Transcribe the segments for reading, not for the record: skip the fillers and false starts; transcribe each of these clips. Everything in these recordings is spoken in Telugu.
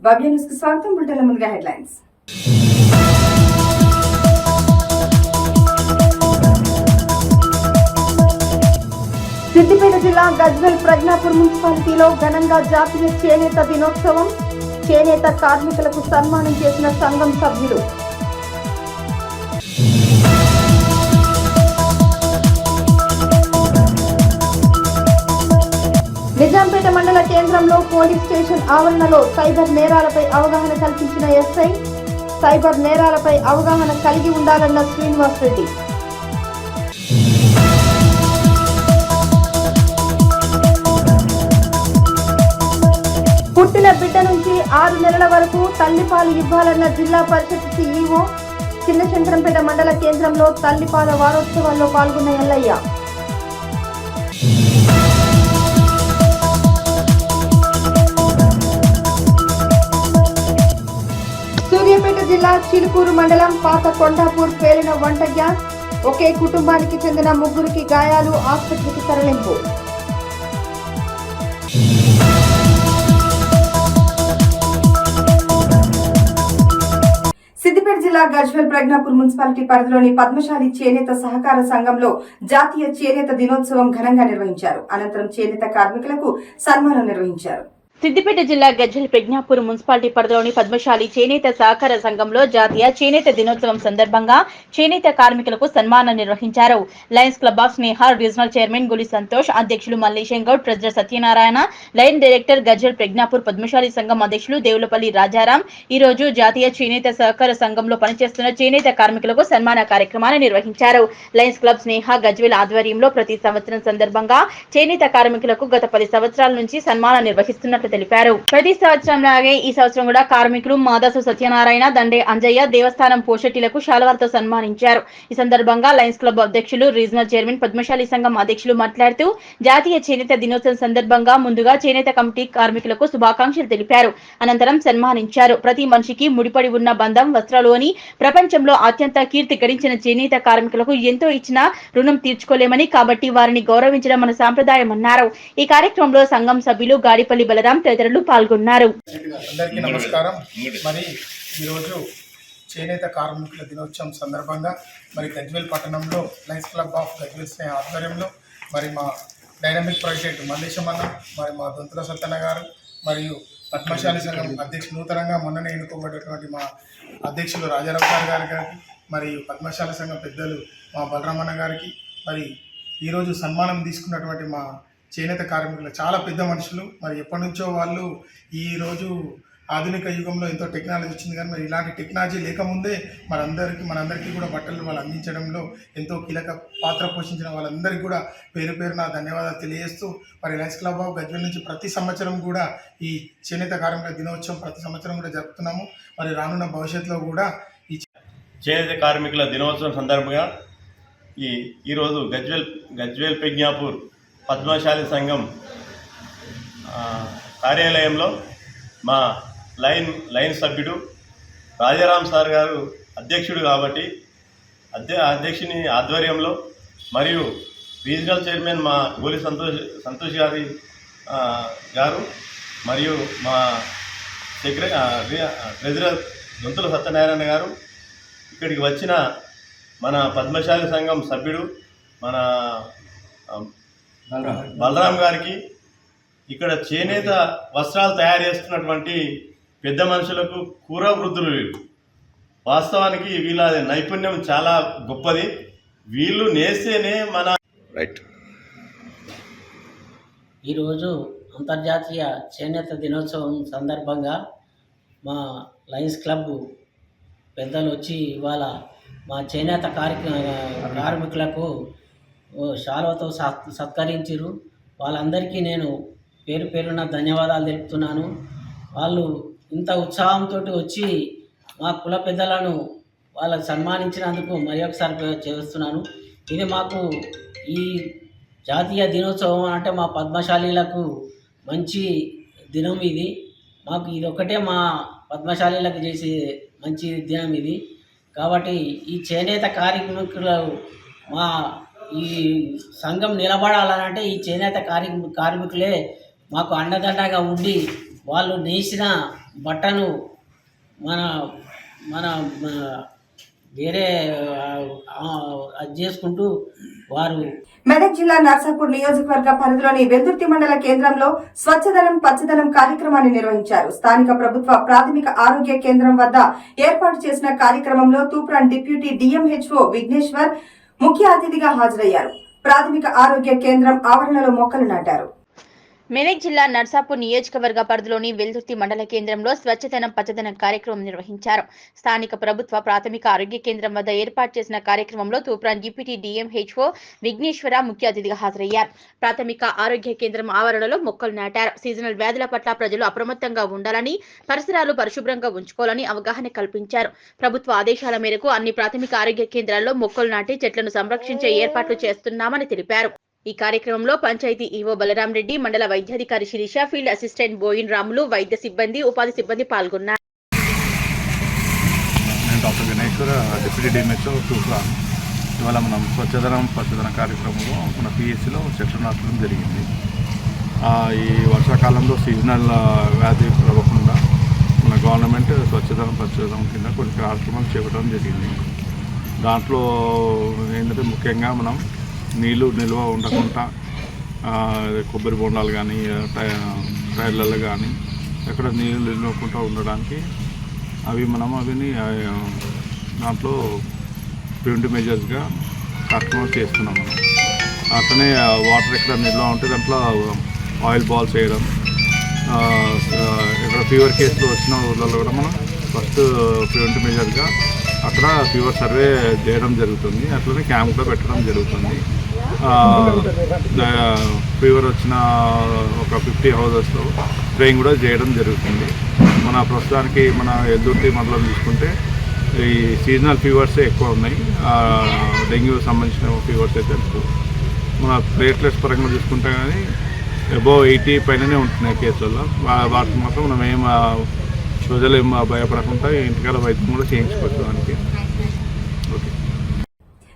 భవ్య న్యూస్ కి స్వాగతం. బులెటిన్ల ముందుగా హెడ్లైన్స్. సిద్దిపేట జిల్లా గజ్వేల్ ప్రజ్ఞాపూర్ మున్సిపాలిటీలో ఘనంగా జాతీయ చేనేత దినోత్సవం. చేనేత కార్మికులకు సన్మానం చేసిన సంఘం సభ్యులు. నిజాంపేట మండల కేంద్రంలో పోలీస్ స్టేషన్ ఆవరణలో సైబర్ నేరాలపై అవగాహన కల్పించిన ఎస్ఐ. సైబర్ నేరాలపై అవగాహన కలిగి ఉండాలన్న శ్రీనివాస్ రెడ్డి. పుట్టిన బిడ్డ నుంచి 6 నెలల వరకు తల్లిపాలు ఇవ్వాలన్న జిల్లా పరిషత్ సిఇఓ. చిన్నశంకరంపేట మండల కేంద్రంలో తల్లిపాల వారోత్సవాల్లో పాల్గొన్న ఎల్లయ్య. సూర్యాపేట జిల్లా చిలుకూరు మండలం పాత కొండాపూర్ పేలిన వంట గ్యాస్. ఒకే కుటుంబానికి చెందిన 3 గాయాలు, ఆసుపత్రికి తరలింపు. సిద్దిపేట జిల్లా గజ్వేల్ ప్రజ్ఞాపూర్ మున్సిపాలిటీ పరిధిలోని పద్మశాలి చేనేత సహకార సంఘంలో జాతీయ చేనేత దినోత్సవం ఘనంగా నిర్వహించారు. అనంతరం చేనేత కార్మికులకు సన్మానం నిర్వహించారు. సిద్దిపేట జిల్లా గజ్వేల్ ప్రజ్ఞాపూర్ మున్సిపాలిటీ పరిధిలోని పద్మశాలి చేనేత సహకార సంఘంలో జాతీయ చేనేత దినోత్సవం సందర్భంగా చేనేత కార్మికులకు సన్మానం నిర్వహించారు. Lions club of Sneha regional chairman Guli Santosh, అధ్యక్షులు Mallesham Goud, treasurer Satyanarayana, line director Gajwel Prajnapur Padmashali సంఘం అధ్యక్షులు దేవులపల్లి రాజారాం ఈ రోజు జాతీయ చేనేత సహకార సంఘంలో పనిచేస్తున్న చేనేత కార్మికులకు సన్మాన కార్యక్రమాన్ని నిర్వహించారు. లయన్స్ క్లబ్ స్నేహ గజ్వేల్ ఆధ్వర్యంలో ప్రతి సంవత్సరం సందర్భంగా చేనేత కార్మికులకు గత 10 సంవత్సరాల నుంచి సన్మానం నిర్వహిస్తున్నట్లు తెలిపారు. ప్రతి సంవత్సరం లాగే ఈ సంవత్సరం కూడా కార్మికులు మాదాసు సత్యనారాయణ, దండే అంజయ్య దేవస్థానం పోషెట్టీలకు శాలువాలతో సన్మానించారు. ఈ సందర్భంగా లయన్స్ క్లబ్ అధ్యక్షులు రీజనల్ చైర్మన్ పద్మశాలి సంఘం అధ్యక్షులు మాట్లాడుతూ జాతీయ చేనేత దినోత్సవం సందర్భంగా ముందుగా చేనేత కమిటీ కార్మికులకు శుభాకాంక్షలు తెలిపారు. అనంతరం సన్మానించారు. ప్రతి మనిషికి ముడిపడి ఉన్న బంధం వస్త్రాలు అని, ప్రపంచంలో అత్యంత కీర్తి గడించిన చేనేత కార్మికులకు ఎంతో ఇచ్చినా రుణం తీర్చుకోలేమని, కాబట్టి వారిని గౌరవించడం మన సాంప్రదాయం అన్నారు. ఈ కార్యక్రమంలో సంఘం సభ్యులు గాడిపల్లి బలరాం తదితరులు పాల్గొన్నారు. అందరికీ నమస్కారం. మరి ఈరోజు చేనేత కార్మికుల దినోత్సవం సందర్భంగా మరి గజ్వేల్ పట్టణంలో లయన్స్ క్లబ్ ఆఫ్ గజ్వేల్ స్నేహ ఆధ్వర్యంలో మరి మా డైనమిక్ ప్రెసిడెంట్ మల్లేశమన్న, మరి మా దొంతుల సత్తన్న గారు, మరియు పద్మశాలి సంఘం అధ్యక్షులు నూతనంగా మొన్ననే ఎన్నుకోబడినటువంటి మా అధ్యక్షులు రాజారావు గారికి, మరియు పద్మశాలి సంఘం పెద్దలు మా బలరామన్న గారికి, మరి ఈరోజు సన్మానం తీసుకున్నటువంటి మా చేనేత కార్మికులు చాలా పెద్ద మనుషులు. మరి ఎప్పటి నుంచో వాళ్ళు ఈరోజు ఆధునిక యుగంలో ఎంతో టెక్నాలజీ వచ్చింది, కానీ మరి ఇలాంటి టెక్నాలజీ లేకముందే మనందరికీ కూడా బట్టలు వాళ్ళు అందించడంలో ఎంతో కీలక పాత్ర పోషించిన వాళ్ళందరికీ కూడా పేరు పేరున ధన్యవాదాలు తెలియజేస్తూ, మరి లయన్స్ క్లబ్ ఆఫ్ గజ్వేల్ నుంచి ప్రతి సంవత్సరం కూడా ఈ చేనేత కార్మికుల దినోత్సవం ప్రతి సంవత్సరం కూడా జరుపుతున్నాము. మరి రానున్న భవిష్యత్తులో కూడా ఈ చేనేత కార్మికుల దినోత్సవం సందర్భంగా ఈరోజు గజ్వేల్ ప్రజ్ఞాపూర్ పద్మశాలి సంఘం కార్యాలయంలో మా లైన్ సభ్యుడు రాజారాం సార్ గారు అధ్యక్షుడు కాబట్టి అధ్యక్షుని ఆధ్వర్యంలో, మరియు రీజనల్ చైర్మన్ మా గోలి సంతోష్ గారు, మరియు మా ట్రెజరర్ దొంతుల సత్యనారాయణ గారు, ఇక్కడికి వచ్చిన మన పద్మశాలి సంఘం సభ్యుడు మన బలరాం గారికి, ఇక్కడ చేనేత వస్త్రాలు తయారు చేస్తున్నటువంటి పెద్ద మనుషులకు కూర వృద్ధులు వీళ్ళు. వాస్తవానికి వీళ్ళ నైపుణ్యం చాలా గొప్పది. వీళ్ళు నేస్తేనే మన రైట్. ఈరోజు అంతర్జాతీయ చేనేత దినోత్సవం సందర్భంగా మా లయన్స్ క్లబ్ పెద్దలు వచ్చి ఇవాళ మా చేనేత కార్మికులకు శాలువతో సత్కరించారు. వాళ్ళందరికీ నేను పేరు పేరున ధన్యవాదాలు తెలుపుతున్నాను. వాళ్ళు ఇంత ఉత్సాహంతో వచ్చి మా కుల పెద్దలను వాళ్ళకు సన్మానించినందుకు మరి ఒకసారి చేస్తున్నాను. ఇది మాకు ఈ జాతీయ దినోత్సవం అంటే మా పద్మశాలీలకు మంచి దినం ఇది. మాకు ఇది ఒకటే మా పద్మశాలీలకు చేసే మంచి దినం ఇది. కాబట్టి ఈ చేనేత కార్మికులు మా ఈ సంఘం నిలబడాలనంటే ఈ చేనేత కార్మికులే మాకు అండదండగా ఉండి వాళ్ళు నేసిన బట్టను మన మన మన వేరే అది చేసుకుంటూ వారు మెదక్ జిల్లా నర్సాపూర్ నియోజకవర్గ పరిధిలోని వెల్దుర్తి మండల కేంద్రంలో స్వచ్ఛదనం పచ్చదనం కార్యక్రమాన్ని నిర్వహించారు. స్థానిక ప్రభుత్వ ప్రాథమిక ఆరోగ్య కేంద్రం వద్ద ఏర్పాటు చేసిన కార్యక్రమంలో తూప్రాన్ డిప్యూటీ డిఎంహెచ్ఓ విఘ్నేశ్వర్ ముఖ్య అతిథిగా హాజరయ్యారు. ప్రాథమిక ఆరోగ్య కేంద్రం ఆవరణలో మొక్కలు నాటారు. మెదక్ జిల్లా నర్సాపూర్ నియోజకవర్గ పరిధిలోని వెల్దుర్తి మండల కేంద్రంలో స్వచ్ఛదనం పచ్చదనం కార్యక్రమం నిర్వహించారు. స్థానిక ప్రభుత్వ ప్రాథమిక ఆరోగ్య కేంద్రం వద్ద ఏర్పాటు చేసిన కార్యక్రమంలో తూప్రాన్ డిప్యూటీ డిఎంహెచ్ఓ విఘ్నేశ్వర ముఖ్య అతిథిగా హాజరయ్యారు. ప్రాథమిక ఆరోగ్య కేంద్రం ఆవరణలో మొక్కలు నాటారు. సీజనల్ వ్యాధుల పట్ల ప్రజలు అప్రమత్తంగా ఉండాలని, పరిసరాలు పరిశుభ్రంగా ఉంచుకోవాలని అవగాహన కల్పించారు. ప్రభుత్వ ఆదేశాల మేరకు అన్ని ప్రాథమిక ఆరోగ్య కేంద్రాల్లో మొక్కలు నాటి చెట్లను సంరక్షించే ఏర్పాట్లు చేస్తున్నామని తెలిపారు. ఈ కార్యక్రమంలో పంచాయతీ ఈవో బలరాం రెడ్డి, మండల వైద్యాధికారి శిరీష, ఫీల్డ్ అసిస్టెంట్ బోయిన్ రాములు, వైద్య సిబ్బంది, ఉపాధి సిబ్బంది పాల్గొన్నారు. నేను doctor Vighneshwara, deputy DMHO Toopran. ఇవాళ మనం స్వచ్ఛదనం పచ్చదనం కార్యక్రమంలో మన పిఎస్సిలో చెట్లు నాటడం జరిగింది. ఈ వర్షాకాలంలో సీజనల్ వ్యాధి ప్రవకుండా మన గవర్నమెంట్ స్వచ్ఛదనం పచ్చదనం కింద కొన్ని కార్యక్రమాలు చేపట్టడం జరిగింది. దాంట్లో ఏంటంటే ముఖ్యంగా మనం నీళ్ళు నిల్వ ఉండకుండా కొబ్బరి బొండాలు కానీ టైర్లలో కానీ ఎక్కడ నీళ్ళు నిల్వకుండా ఉండడానికి అవిని దాంట్లో ప్రివెంటివ్ మెజర్స్గా కార్యక్రమాలు చేస్తున్నాం. మనం అట్లనే వాటర్ ఎక్కడ నిల్వ ఉంటే దాంట్లో ఆయిల్ బాల్స్ వేయడం, ఇక్కడ ఫీవర్ కేసులు వచ్చిన ఊళ్ళలో కూడా మనం ఫస్ట్ ప్రివెంటివ్ మెజర్గా అక్కడ ఫీవర్ సర్వే చేయడం జరుగుతుంది. అట్లనే క్యాంప్ కూడా పెట్టడం జరుగుతుంది. ఫీవర్ వచ్చిన ఒక 50 హౌసెస్లో స్ప్రేయింగ్ కూడా చేయడం జరుగుతుంది. మన ప్రస్తుతానికి మన వెల్దుర్తి మండలం చూసుకుంటే ఈ సీజనల్ ఫీవర్సే ఎక్కువ ఉన్నాయి. డెంగ్యూ సంబంధించిన ఫీవర్స్ అయితే ఎక్కువ. మన ప్లేట్లెట్స్ పరంగా చూసుకుంటే కానీ అబోవ్ 80 పైననే ఉంటున్నాయి కేసులలో. వాటికి మాత్రం మనం ప్రజలు ఏం భయపడకుండా ఇంటికాల వైద్యం కూడా చేయించుకోవడానికి. ఓకే.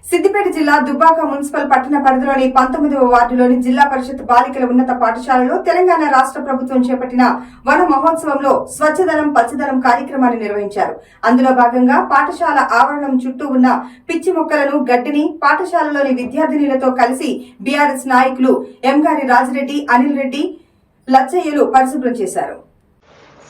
సిద్దిపేట జిల్లా దుబ్బాక మున్సిపల్ పట్టణ పరిధిలోని 19వ వార్డులోని జిల్లా పరిషత్ బాలికల ఉన్నత పాఠశాలలో తెలంగాణ రాష్ట్ర ప్రభుత్వం చేపట్టిన వన మహోత్సవంలో స్వచ్ఛదనం పచ్చదనం కార్యక్రమాన్ని నిర్వహించారు. అందులో భాగంగా పాఠశాల ఆవరణం చుట్టూ ఉన్న పిచ్చి మొక్కలను, గడ్డిని పాఠశాలలోని విద్యార్థినులతో కలిసి బీఆర్ఎస్ నాయకులు ఎంగారి రాజిరెడ్డి, అనిల్ రెడ్డి, లచ్చయ్యలు పరిశుభ్రం చేశారు.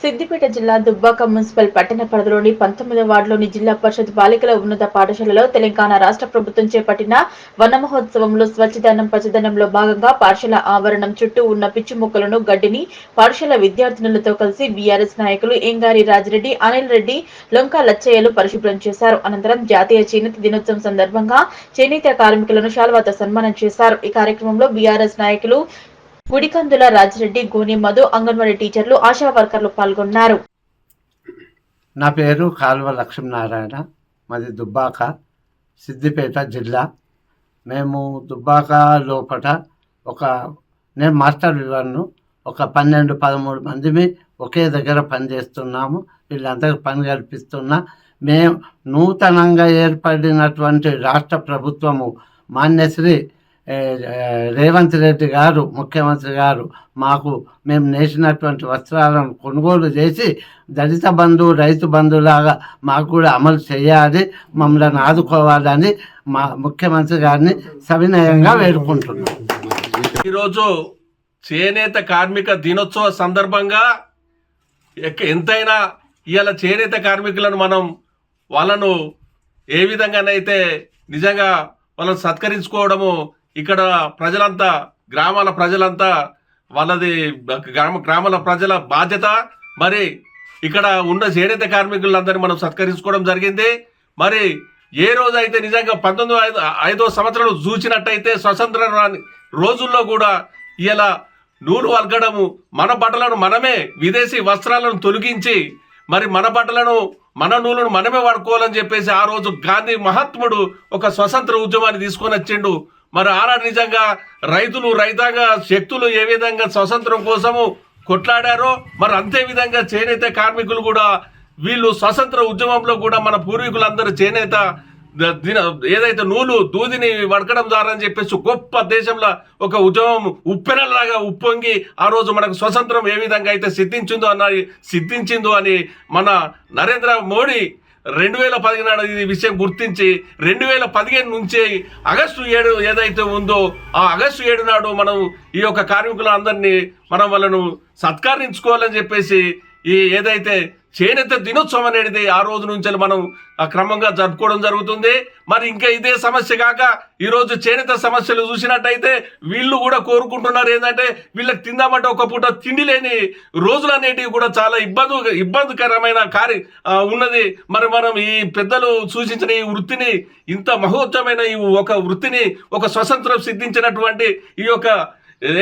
సిద్దిపేట జిల్లా దుబ్బాక మున్సిపల్ పట్టణ పరిధిలోని 19వ వార్డులోని జిల్లా పరిషత్ బాలికల ఉన్నత పాఠశాలలో తెలంగాణ రాష్ట్ర ప్రభుత్వం చేపట్టిన వన మహోత్సవంలో స్వచ్ఛదనం పచ్చదనంలో భాగంగా పాఠశాల ఆవరణం చుట్టూ ఉన్న పిచ్చి మొక్కలను, గడ్డిని పాఠశాల విద్యార్థినులతో కలిసి బీఆర్ఎస్ నాయకులు ఎంగారి రాజిరెడ్డి, అనిల్ రెడ్డి, లొంక లచ్చయ్యలు పరిశుభ్రం చేశారు. అనంతరం జాతీయ చేనేత దినోత్సవం సందర్భంగా చేనేత కార్మికులను శాల్వాతో సన్మానం చేశారు. ఈ కార్యక్రమంలో బీఆర్ఎస్ నాయకులు గుడికందుల రాజిరెడ్డి, గోని మధు, అంగన్వాడీ టీచర్లు, ఆశా వర్కర్లు పాల్గొన్నారు. నా పేరు కాల్వ లక్ష్మీనారాయణ, మాది దుబ్బాక, సిద్దిపేట జిల్లా. మేము దుబ్బాక లోపల నేను మాస్టర్ వివరణను, ఒక 12-13 మందిమి ఒకే దగ్గర పనిచేస్తున్నాము. వీళ్ళందరికీ పని కల్పిస్తున్నా. మేము నూతనంగా ఏర్పడినటువంటి రాష్ట్ర ప్రభుత్వము మాన్యశ్రీ రేవంత్ రెడ్డి గారు, ముఖ్యమంత్రి గారు మేము నేసినటువంటి వస్త్రాలను కొనుగోలు చేసి దళిత బంధు, రైతు బంధులాగా మాకు కూడా అమలు చేయాలి, మమ్మల్ని ఆదుకోవాలని మా ముఖ్యమంత్రి గారిని సవినయంగా వేడుకుంటున్నాం. ఈరోజు చేనేత కార్మిక దినోత్సవ సందర్భంగా ఎంతైనా ఇవాళ చేనేత కార్మికులను వాళ్ళను ఏ విధంగానైతే నిజంగా వాళ్ళని సత్కరించుకోవడము ఇక్కడ ప్రజలంతా, గ్రామాల ప్రజలంతా వాళ్ళది గ్రామాల ప్రజల బాధ్యత. మరి ఇక్కడ ఉన్న చేనేత కార్మికులందరినీ మనం సత్కరించుకోవడం జరిగింది. మరి ఏ రోజైతే నిజంగా 1905వ సంవత్సరం చూసినట్టయితే స్వతంత్ర రోజుల్లో కూడా ఇలా నూలు వల్గడము, మన బట్టలను మనమే విదేశీ వస్త్రాలను తొలగించి మరి మన బట్టలను, మన నూలును మనమే వాడుకోవాలని చెప్పేసి ఆ రోజు గాంధీ మహాత్ముడు ఒక స్వతంత్ర ఉద్యమాన్ని తీసుకొని వచ్చిండు. మరి ఆనాడు నిజంగా రైతులు, రైతాంగ శక్తులు ఏ విధంగా స్వతంత్రం కోసము కొట్లాడారో మరి అంతే విధంగా చేనేత కార్మికులు కూడా వీళ్ళు స్వతంత్ర ఉద్యమంలో కూడా మన పూర్వీకులందరూ చేనేత ఏదైతే నూలు దూదిని వడకడం ద్వారా అని చెప్పేసి గొప్ప దేశంలో ఒక ఉద్యమం ఉప్పెనలాగా ఉప్పొంగి ఆ రోజు మనకు స్వతంత్రం ఏ విధంగా అయితే సిద్ధించిందో అని మన నరేంద్ర మోడీ 2010 నాడు ఈ విషయం గుర్తించి 2015 నుంచి ఆగస్టు 7 ఏదైతే ఉందో ఆ ఆగస్టు 7 నాడు మనం ఈ యొక్క కార్మికులందరినీ మనం వాళ్ళను సత్కరించుకోవాలని చెప్పేసి ఈ ఏదైతే చేనేత దినోత్సవం అనేది ఆ రోజు నుంచి మనం క్రమంగా జరుపుకోవడం జరుగుతుంది. మరి ఇంకా ఇదే సమస్య కాక ఈరోజు చేనేత సమస్యలు చూసినట్టయితే వీళ్ళు కూడా కోరుకుంటున్నారు ఏంటంటే వీళ్ళకి తిందామంటే ఒక పూట తిండి లేని రోజులు అనేటివి కూడా చాలా ఇబ్బందికరమైన ఉన్నది. మరి మనం ఈ పెద్దలు సూచించిన ఈ వృత్తిని ఇంత మహోత్తమైన ఈ ఒక వృత్తిని ఒక స్వతంత్రం సిద్ధించినటువంటి ఈ యొక్క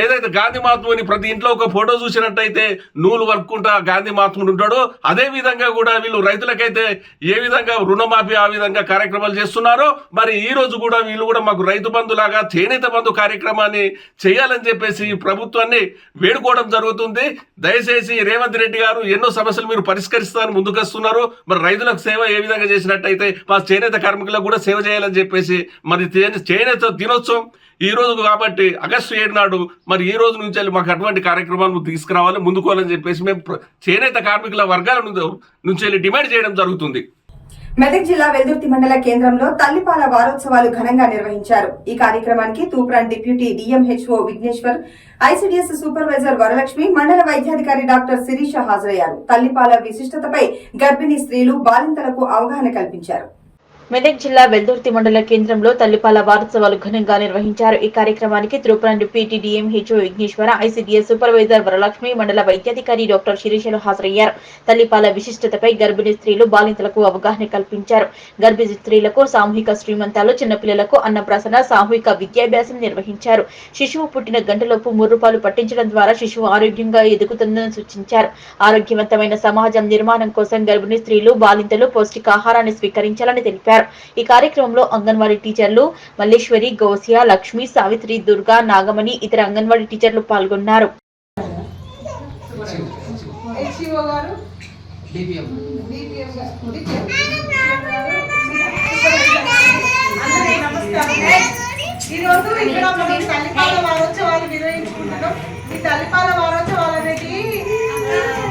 ఏదైతే గాంధీ మహాత్ముని ప్రతి ఇంట్లో ఒక ఫోటో చూసినట్టయితే నూలు వర్క్కుంటా గాంధీ మహాత్ముడు ఉంటాడు. అదే విధంగా కూడా వీళ్ళు రైతులకైతే ఏ విధంగా రుణమాఫీ ఆ విధంగా కార్యక్రమాలు చేస్తున్నారో మరి ఈ రోజు కూడా వీళ్ళు కూడా మాకు రైతు బంధు లాగా చేనేత బంధు కార్యక్రమాన్ని చేయాలని చెప్పేసి ప్రభుత్వాన్ని వేడుకోవడం జరుగుతుంది. దయచేసి రేవంత్ రెడ్డి గారు ఎన్నో సమస్యలు మీరు పరిష్కరిస్తారని ముందుకొస్తున్నారు. మరి రైతులకు సేవ ఏ విధంగా చేసినట్టయితే మా చేనేత కార్మికులకు కూడా సేవ చేయాలని చెప్పేసి మరి చేనేత దినోత్సవం ఈ రోజు కాబట్టి ఆగస్టు 7 నాడు మరి ఈ రోజు నుంచి మాకు అటువంటి కార్యక్రమాలు తీసుకురావాలి ముందుకోవాలని చెప్పేసి మేము చేనేత కార్మికుల వర్గాల నుంచి డిమాండ్ చేయడం జరుగుతుంది. మెదక్ జిల్లా వెల్దుర్తి మండల కేంద్రంలో తల్లిపాల వారోత్సవాలు ఘనంగా నిర్వహించారు. ఈ కార్యక్రమానికి Toopran deputy DMHO Vigneshwar, ICDS supervisor Varalakshmi, మండల వైద్యాధికారి డాక్టర్ శిరీష హాజరయ్యారు. తల్లిపాల విశిష్టతపై గర్భిణీ స్త్రీలు, బాలింతలకు అవగాహన కల్పించారు. మెదక్ జిల్లా వెల్దుర్తి మండల కేంద్రంలో తల్లిపాల వారోత్సవాలు ఘనంగా నిర్వహించారు. ఈ కార్యక్రమానికి Toopran deputy DMHO Vighneshwara, ICDS supervisor Varalakshmi, మండల వైద్యాధికారి డాక్టర్ శిరీషలు హాజరయ్యారు. తల్లిపాల విశిష్టతపై గర్భిణీ స్త్రీలు, బాలింతలకు అవగాహన కల్పించారు. గర్భిణీ స్త్రీలకు సామూహిక శ్రీమంతాలు, చిన్నపిల్లలకు అన్నప్రాసన, సామూహిక విద్యాభ్యాసం నిర్వహించారు. శిశువు పుట్టిన గంటలోపు ముర్రుపాలు పట్టించడం ద్వారా శిశువు ఆరోగ్యంగా ఎదుగుతుందని సూచించారు. ఆరోగ్యవంతమైన సమాజం నిర్మాణం కోసం గర్భిణీ స్త్రీలు, బాలింతలు పౌష్టికాహారాన్ని స్వీకరించాలని తెలిపారు. ఈ కార్యక్రమంలో అంగన్వాడీ టీచర్లు మల్లేశ్వరి, గౌసియా, లక్ష్మి, సావిత్రి, దుర్గా, నాగమణి, ఇతర అంగన్వాడీ టీచర్లు పాల్గొన్నారు. ఈరోజు ఇక్కడ మనం తల్లిపాల వారోత్సవాలు నిర్వహించుకుంటున్నాం. ఈ తల్లిపాల వారోత్సవాలు అనేది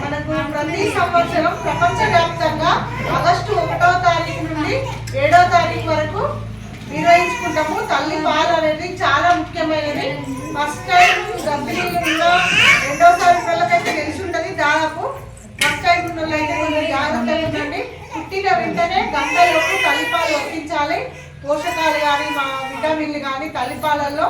మనకు ప్రతి సంవత్సరం ప్రపంచవ్యాప్తంగా ఆగస్టు 1వ తారీఖు నుండి 7వ తారీఖు వరకు నిర్వహించుకుంటాము. తల్లిపాలు అనేది చాలా ముఖ్యమైనది. ఫస్ట్ టైం గర్భిణీలు ఉన్న రెండోసారి పిల్లలకైతే తెలిసి ఉంటుంది. దాదాపు ఫస్ట్ టైం ఉన్న వాళ్ళైతే కొంచెం జాగ్రత్తగా ఉండండి. పుట్టిన వెంటనే గంటలోపు తల్లిపాలు వర్తించాలి. పోషకాలు కానీ మా విటమిన్లు కానీ తల్లిపాలల్లో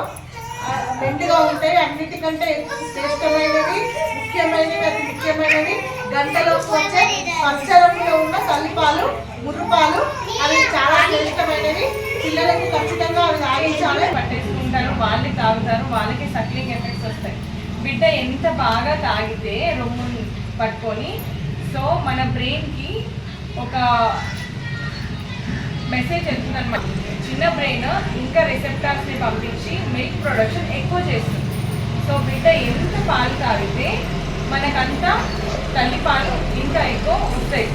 మెండుగా ఉంటాయి. అన్నిటికంటే శ్రేష్టమైనది, ముఖ్యమైనది, అతి ముఖ్యమైనది గంటలోకి వచ్చే పచ్చరంలో ఉన్న తల్లిపాలు, ముర్రుపాలు అవి చాలా శ్రేష్టమైనవి. పిల్లలకు ఖచ్చితంగా అవి తాగించాలి. పట్టేసుకుంటారు, వాళ్ళు తాగుతారు, వాళ్ళకి సక్లింగ్ ఎఫెక్ట్స్ వస్తాయి. బిడ్డ ఎంత బాగా తాగితే రొమ్ము పట్టుకొని సో మన బ్రెయిన్కి ఒక మెసేజ్ వెళ్తుంది అనమాట. చిన్న బ్రెయిన్ ఇంకా రిసెప్టార్స్ని పంపించి మిల్క్ ప్రొడక్షన్ ఎక్కువ చేస్తుంది. సో బిడ్డ ఎంత పాలు తాగితే మనకంతా తల్లిపాలు ఇంకా ఎక్కువ వస్తాయి,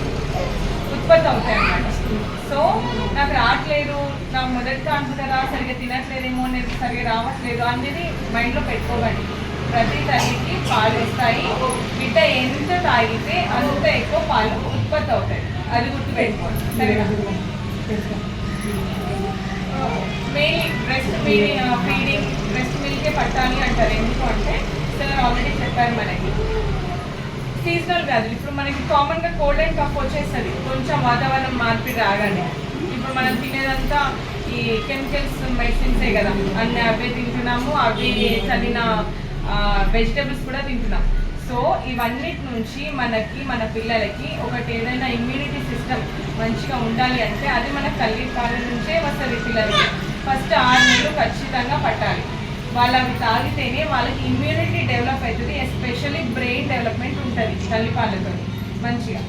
ఉత్పత్తి అవుతాయి అన్నమాట. సో నాకు రావట్లేదు, నా మొదటి కాన్పు కదా, సరిగ్గా తినట్లేదేమో, నేను సరిగ్గా రావట్లేదు అనేది మైండ్లో పెట్టుకోకండి. ప్రతి తల్లికి పాలు వస్తాయి. బిడ్డ ఎంత తాగితే అంత ఎక్కువ పాలు ఉత్పత్తి అవుతాయి, అది గుర్తుపెట్టుకోండి. సరేనా? మెయిన్లీ బ్రెస్ట్ ఫీడింగ్ బ్రెస్ట్ మిల్కే పట్టాలి అంటారు. ఎందుకు అంటే సార్ ఆల్రెడీ చెప్పారు, మనకి సీజనల్ వ్యాధులు ఇప్పుడు మనకి కామన్గా కోల్డ్ అండ్ కఫ్ వచ్చేస్తుంది కొంచెం వాతావరణం మార్పు రాగానే. ఇప్పుడు మనం తినేదంతా ఈ కెమికల్స్ మెడిసిన్సే కదా, అన్నీ అవే తింటున్నాము, అవి చదివిన వెజిటబుల్స్ కూడా తింటున్నాం. సో ఇవన్నిటి నుంచి మనకి మన పిల్లలకి ఒకటి ఏదైనా ఇమ్యూనిటీ సిస్టమ్ మంచిగా ఉండాలి అంటే అది మన తల్లిపాల నుంచే వస్తుంది. పిల్లలకి ఫస్ట్ 6 నెలలు ఖచ్చితంగా పట్టాలి. వాళ్ళు అవి తాగితేనే వాళ్ళకి ఇమ్యూనిటీ డెవలప్ అవుతుంది, ఎస్పెషల్లీ బ్రెయిన్ డెవలప్మెంట్ ఉంటుంది తల్లిపాలతో మంచిగా.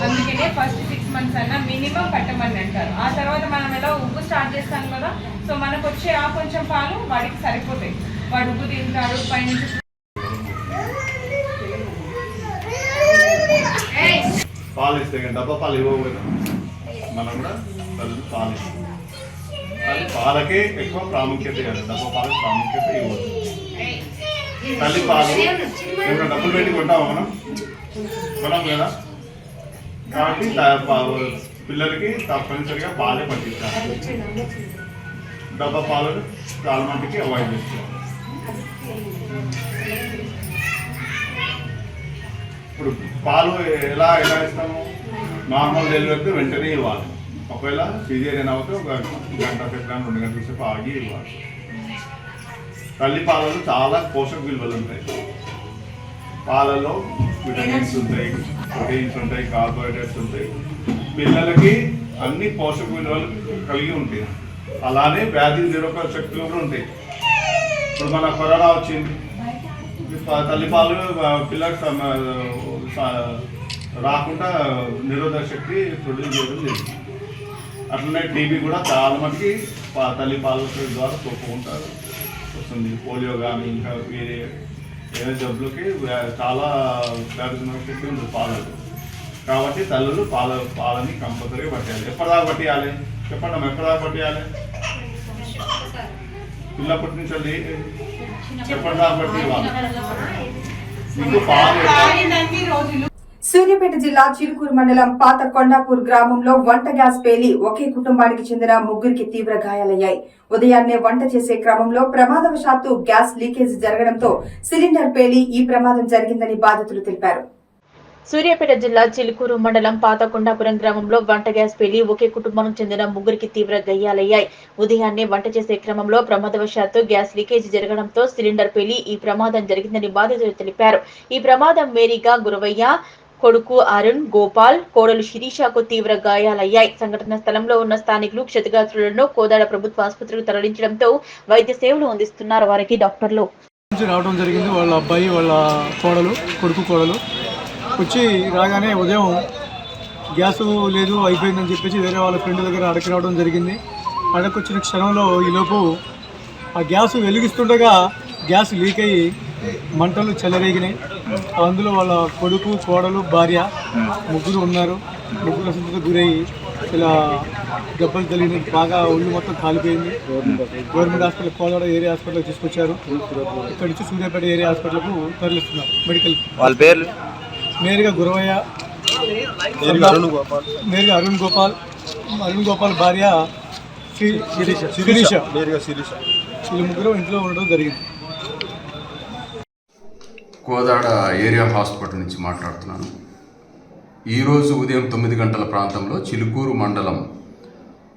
అందుకనే ఫస్ట్ 6 months అన్నా మినిమం పట్టమని అంటారు. ఆ తర్వాత మనం ఎలా ఉగ్గు స్టార్ట్ చేస్తాం కదా, సో మనకు వచ్చే ఆ కొంచెం పాలు వాడికి సరిపోతాయి. వాడు ఉగ్గు తింటాడు, పైనుంచి పాలు ఇస్తే డబ్బా పాలు ఇవ్వకపోయినా మనం కూడా పాలు అది పాలకే ఎక్కువ ప్రాముఖ్యత ఇవ్వాలి, డబ్బా పాలకు ప్రాముఖ్యత ఇవ్వదు. తల్లి పాలు ఏమైనా డబ్బులు పెట్టి కొంటామా మనం? కొనం కదా. కాబట్టి పిల్లలకి తప్పనిసరిగా పాలే పట్టించాలి. డబ్బా పాలను చాలా మందికి అవాయిడ్ చేసుకోవాలి. ఇప్పుడు పాలు ఎలా ఇస్తాము? నార్మల్ డెలివరీ వెంటనే ఇవ్వాలి. ఒకవేళ సిజేరియన్ అవుతే ఒక గంట సేపు 2 గంటల సేపు ఆగి ఇవ్వాలి. తల్లి పాలలో చాలా పోషక విలువలు ఉంటాయి. పాలలో విటమిన్స్ ఉంటాయి, ప్రోటీన్స్ ఉంటాయి, కార్బోహైడ్రేట్స్ ఉంటాయి. పిల్లలకి అన్ని పోషక విలువలు కలిగి ఉంటాయి. అలానే వ్యాధి నిరోధక శక్తులు కూడా ఉంటాయి. ఇప్పుడు మన కరోనా వచ్చింది, తల్లిపాలు పిల్లలకు రాకుండా నిరోధక శక్తి ప్రొడ్యూస్ చేయడం లేదు. అట్లనే టీబీ కూడా చాలా మందికి తల్లిపాల ద్వారా తోపుకుంటారు వస్తుంది. పోలియో కానీ ఇంకా వేరే ఏదైనా జబ్బులకి చాలా వ్యాధి నిరోధక శక్తి ఉంటుంది పాలకు. కాబట్టి తల్లులు పాలని కంపల్సరీగా పట్టేయాలి. ఎప్పటిదాకా పట్టేయాలి చెప్పండి అమ్మ? ఎప్పటిదాకా పట్టేయాలి? పిల్లప్పటి నుంచి వెళ్ళి ఎప్పటిదాకా పట్టేయాలి? మీకు పాలు. సూర్యాపేట జిల్లా చిలుకూరు మండలం పాత కొండాపూర్ గ్రామంలో వంట గ్యాస్ పేలి ఒకే కుటుంబానికి చెందిన 3 తీవ్ర గాయాలయ్యాయి. ఉదయాన్నే వంట చేసే క్రమంలో ప్రమాదవశాత్తు గ్యాస్ లీకేజ్ జరగడంతో సిలిండర్ పేలి ఈ ప్రమాదం జరిగిందని బాధితులు తెలిపారు. సూర్యాపేట జిల్లా చిలుకూరు మండలం పాత కొండాపురం గ్రామంలో వంట గ్యాస్ పేలి ఒకే కుటుంబానికి చెందిన 3 తీవ్ర గాయాలయ్యాయి. ఉదయాన్నే వంట చేసే క్రమంలో ప్రమాదవశాత్తు గ్యాస్ లీకేజ్ జరగడంతో సిలిండర్ పేలి ఈ ప్రమాదం జరిగిందని బాధితులు తెలిపారు. ఈ ప్రమాదం మేరీగా గురవయ్య, కొడుకు అరుణ్ గోపాల్, కోడలు శిరీషకు తీవ్ర గాయాలయ్యాయి. సంఘటన స్థలంలో ఉన్న స్థానికులు క్షతగాత్రులను కోదాడ ప్రభుత్వ ఆసుపత్రికి తరలించడంతో వైద్య సేవలు అందిస్తున్నారు. వారికి డాక్టర్లు రావడం జరిగింది. వాళ్ళ అబ్బాయి, వాళ్ళ కొడుకు కోడలు వచ్చి రాగానే ఉదయం గ్యాస్ లేదు అయిపోయిందని చెప్పేసి వేరే వాళ్ళ ఫ్రెండ్ దగ్గర అడకి రావడం జరిగింది. అడకొచ్చిన క్షణంలో ఈలోపు ఆ గ్యాస్ వెలిగిస్తుండగా గ్యాస్ లీక్ అయ్యి మంటలు చెలరేగినాయి. అందులో వాళ్ళ కొడుకు కోడలు భార్య 3 ఉన్నారు. 3 అసలుతో గురయ్యి ఇలా దెబ్బలు తగిలిన, బాగా ఒళ్ళు మొత్తం కాలిపోయింది. గవర్నమెంట్ హాస్పిటల్ కోదాడ ఏరియా హాస్పిటల్కి తీసుకొచ్చారు. ఇక్కడ నుంచి సూర్యాపేట ఏరియా హాస్పిటల్కు తరలిస్తున్నారు. మెడికల్ వాళ్ళ పేర్లు మేరీగా గురవయ్య, మేరీగా అరుణ్ గోపాల్ భార్య శిరీష. వీళ్ళు 3 ఇంట్లో ఉండడం జరిగింది. కోదాడ ఏరియా హాస్పిటల్ నుంచి మాట్లాడుతున్నాను. ఈరోజు ఉదయం 9 గంటల ప్రాంతంలో చిలుకూరు మండలం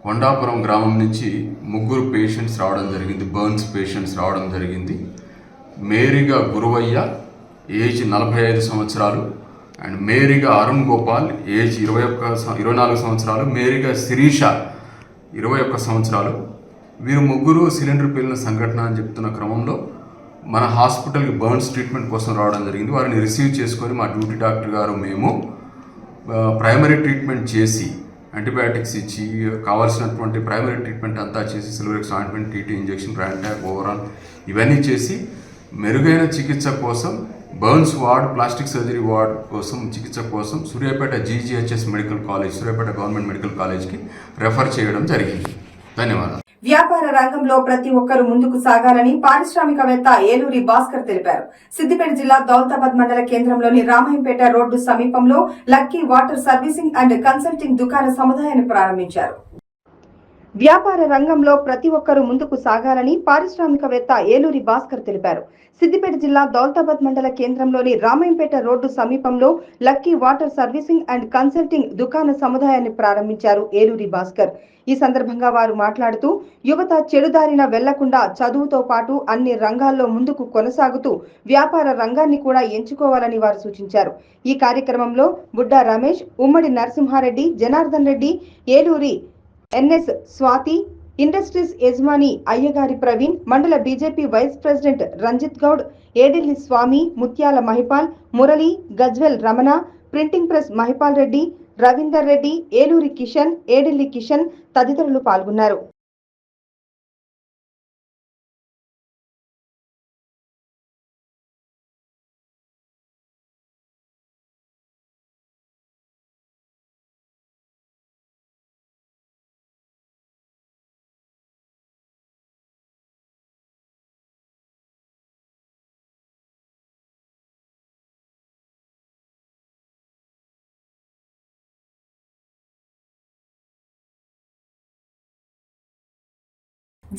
కొండాపురం గ్రామం నుంచి 3 పేషెంట్స్ రావడం జరిగింది. బర్న్స్ పేషెంట్స్ రావడం జరిగింది. మేరీగా గురవయ్య ఏజ్ 45 సంవత్సరాలు అండ్ మేరీగా అరుణ్ గోపాల్ ఏజ్ 24 సంవత్సరాలు, మేరీగా శిరీష 21 సంవత్సరాలు. వీరు 3 సిలిండర్ పేలిన సంఘటన అని చెప్తున్న క్రమంలో మన హాస్పిటల్కి బర్న్స్ ట్రీట్మెంట్ కోసం రావడం జరిగింది. వారిని రిసీవ్ చేసుకొని మా డ్యూటీ డాక్టర్ గారు మేము ప్రైమరీ ట్రీట్మెంట్ చేసి యాంటీబయాటిక్స్ ఇచ్చి కావాల్సినటువంటి ప్రైమరీ ట్రీట్మెంట్ అంతా చేసి సిల్వరెక్స్ ఆయింట్మెంట్, టీటీ ఇంజెక్షన్, బ్రాంటాక్, ఓవరాల్ ఇవన్నీ చేసి మెరుగైన చికిత్స కోసం burns ward, plastic surgery ward కోసం చికిత్స కోసం Suryapet GGHS medical college, Suryapet government medical కాలేజ్కి రెఫర్ చేయడం జరిగింది. ధన్యవాదాలు. వ్యాపార రంగంలో ప్రతి ఒక్కరూ ముందుకు సాగాలని పారిశ్రామికవేత్త ఏలూరి భాస్కర్ తెలిపారు. సిద్దిపేట జిల్లా దౌలతాబాద్ మండల కేంద్రంలోని రామాయంపేట రోడ్డు సమీపంలో lucky water servicing and consulting దుకాణ సముదాయాన్ని ప్రారంభించారు. వ్యాపార రంగంలో ప్రతి ఒక్కరూ ముందుకు సాగాలని పారిశ్రామికవేత్త ఏలూరి భాస్కర్ తెలిపారు. సిద్దిపేట జిల్లా దౌలతాబాద్ మండల కేంద్రంలోని రామాయంపేట రోడ్డు సమీపంలో lucky water servicing and consulting దుకాణ సముదాయాన్ని ప్రారంభించారు ఏలూరి భాస్కర్. ఈ సందర్భంగా వారు మాట్లాడుతూ యువత చెడుదారిన వెళ్లకుండా చదువుతో పాటు అన్ని రంగాల్లో ముందుకు కొనసాగుతూ వ్యాపార రంగాన్ని కూడా ఎంచుకోవాలని వారు సూచించారు. ఈ కార్యక్రమంలో బుడ్డా రమేష్, ఉమ్మడి నరసింహారెడ్డి, జనార్దన్ రెడ్డి, ఏలూరి ఎన్ఎస్ స్వాతి, ఇండస్ట్రీస్ యజమాని అయ్యగారి ప్రవీణ్, మండల BJP vice president Ranjith Goud, Edilli Swamy, Mutyala Mahipal, Murali, Gajwel Ramana, printing press Mahipal Reddy, Ravinder Reddy, Eluri Kishan, Edilli Kishan తదితరులు పాల్గొన్నారు.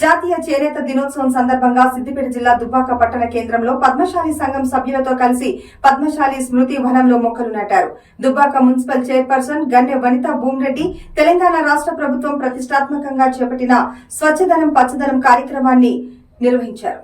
జాతీయ చేనేత దినోత్సవం సందర్భంగా సిద్దిపేట జిల్లా దుబ్బాక పట్టణ కేంద్రంలో పద్మశాలి సంఘం సభ్యులతో కలిసి పద్మశాలి స్మృతి వనంలో మొక్కలు నాటారు. దుబ్బాక మున్సిపల్ చైర్పర్సన్ గన్నె వనితా భూమిరెడ్డి తెలంగాణ రాష్ట్ర ప్రభుత్వం ప్రతిష్టాత్మకంగా చేపట్టిన స్వచ్ఛదనం పచ్చదనం కార్యక్రమాన్ని నిర్వహించారు.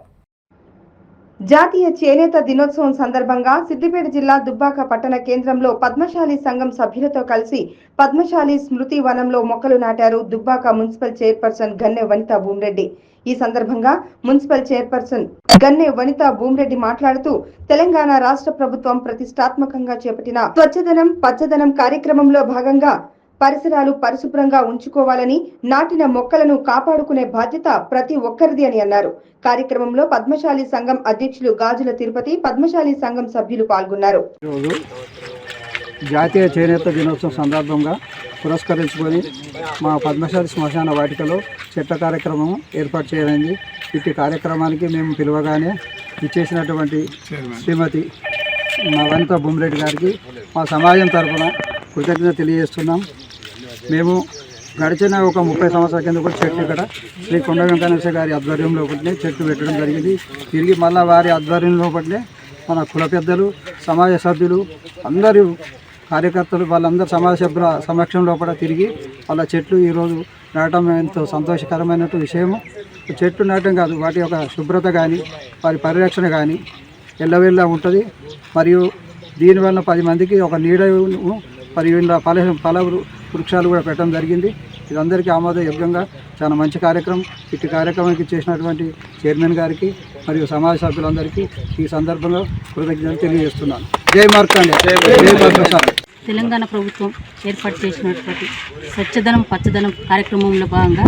జాతీయ చేనేత దినోత్సవం సందర్భంగా సిద్దిపేట జిల్లా దుబ్బాక పట్టణ కేంద్రంలో పద్మశాలి సంఘం సభ్యులతో కలిసి పద్మశాలి స్మృతి వనంలో మొక్కలు నాటారు దుబ్బాక మున్సిపల్ చైర్పర్సన్ గన్నె వనితా భూమిరెడ్డి. ఈ సందర్భంగా మున్సిపల్ చైర్పర్సన్ గన్నె వనితా భూమిరెడ్డి మాట్లాడుతూ తెలంగాణ రాష్ట్ర ప్రభుత్వం ప్రతిష్టాత్మకంగా చేపట్టిన స్వచ్ఛదనం పచ్చదనం కార్యక్రమంలో భాగంగా పరిసరాలు పరిశుభ్రంగా ఉంచుకోవాలని, నాటిన మొక్కలను కాపాడుకునే బాధ్యత ప్రతి ఒక్కరిది అని అన్నారు. కార్యక్రమంలో పద్మశాలి సంఘం అధ్యక్షులు గాజుల తిరుపతి, పద్మశాలి సంఘం సభ్యులు పాల్గొన్నారు. జాతీయ చేనేత దినోత్సవం సందర్భంగా పురస్కరించుకొని మా పద్మశాలి శ్మశాన వాటికలో చెట్ల కార్యక్రమం ఏర్పాటు చేయమైంది. ఇట్టి కార్యక్రమానికి మేము పిలవగానే ఇచ్చేసినటువంటి శ్రీమతి మా వనితా భూమిరెడ్డి గారికి మా సమాజం తరఫున కృతజ్ఞత తెలియజేస్తున్నాం. మేము గడిచిన ఒక 30 సంవత్సరాల కింద కూడా చెట్టు ఇక్కడ శ్రీ కొండ వెంకటేశ్వర గారి ఆధ్వర్యంలో ఒకటినే చెట్టు పెట్టడం జరిగింది. తిరిగి మళ్ళీ వారి ఆధ్వర్యంలో ఒకటినే మన కుల పెద్దలు, సమాజ సభ్యులు, అందరూ కార్యకర్తలు వాళ్ళందరూ సమాజ సభ్యుల సమక్షంలో కూడా తిరిగి వాళ్ళ చెట్లు ఈరోజు నాటడం ఎంతో సంతోషకరమైన విషయము. చెట్లు నాటడం కాదు, వాటి యొక్క శుభ్రత కానీ వారి పరిరక్షణ కానీ ఎల్లవెల్లా ఉంటుంది. మరియు దీనివల్ల 10 మందికి ఒక నీడను మరియు ఫల వృక్షాలు కూడా పెట్టడం జరిగింది. ఇది అందరికీ ఆమోదయోగ్యంగా చాలా మంచి కార్యక్రమం. ఇటు కార్యక్రమానికి చేసినటువంటి చైర్మన్ గారికి మరియు సమాజ సభ్యులందరికీ ఈ సందర్భంగా కృతజ్ఞతలు తెలియజేస్తున్నాను. జై మార్కండే, జై పద్మశాలి. తెలంగాణ ప్రభుత్వం ఏర్పాటు చేసినటువంటి స్వచ్ఛదనం పచ్చదనం కార్యక్రమంలో భాగంగా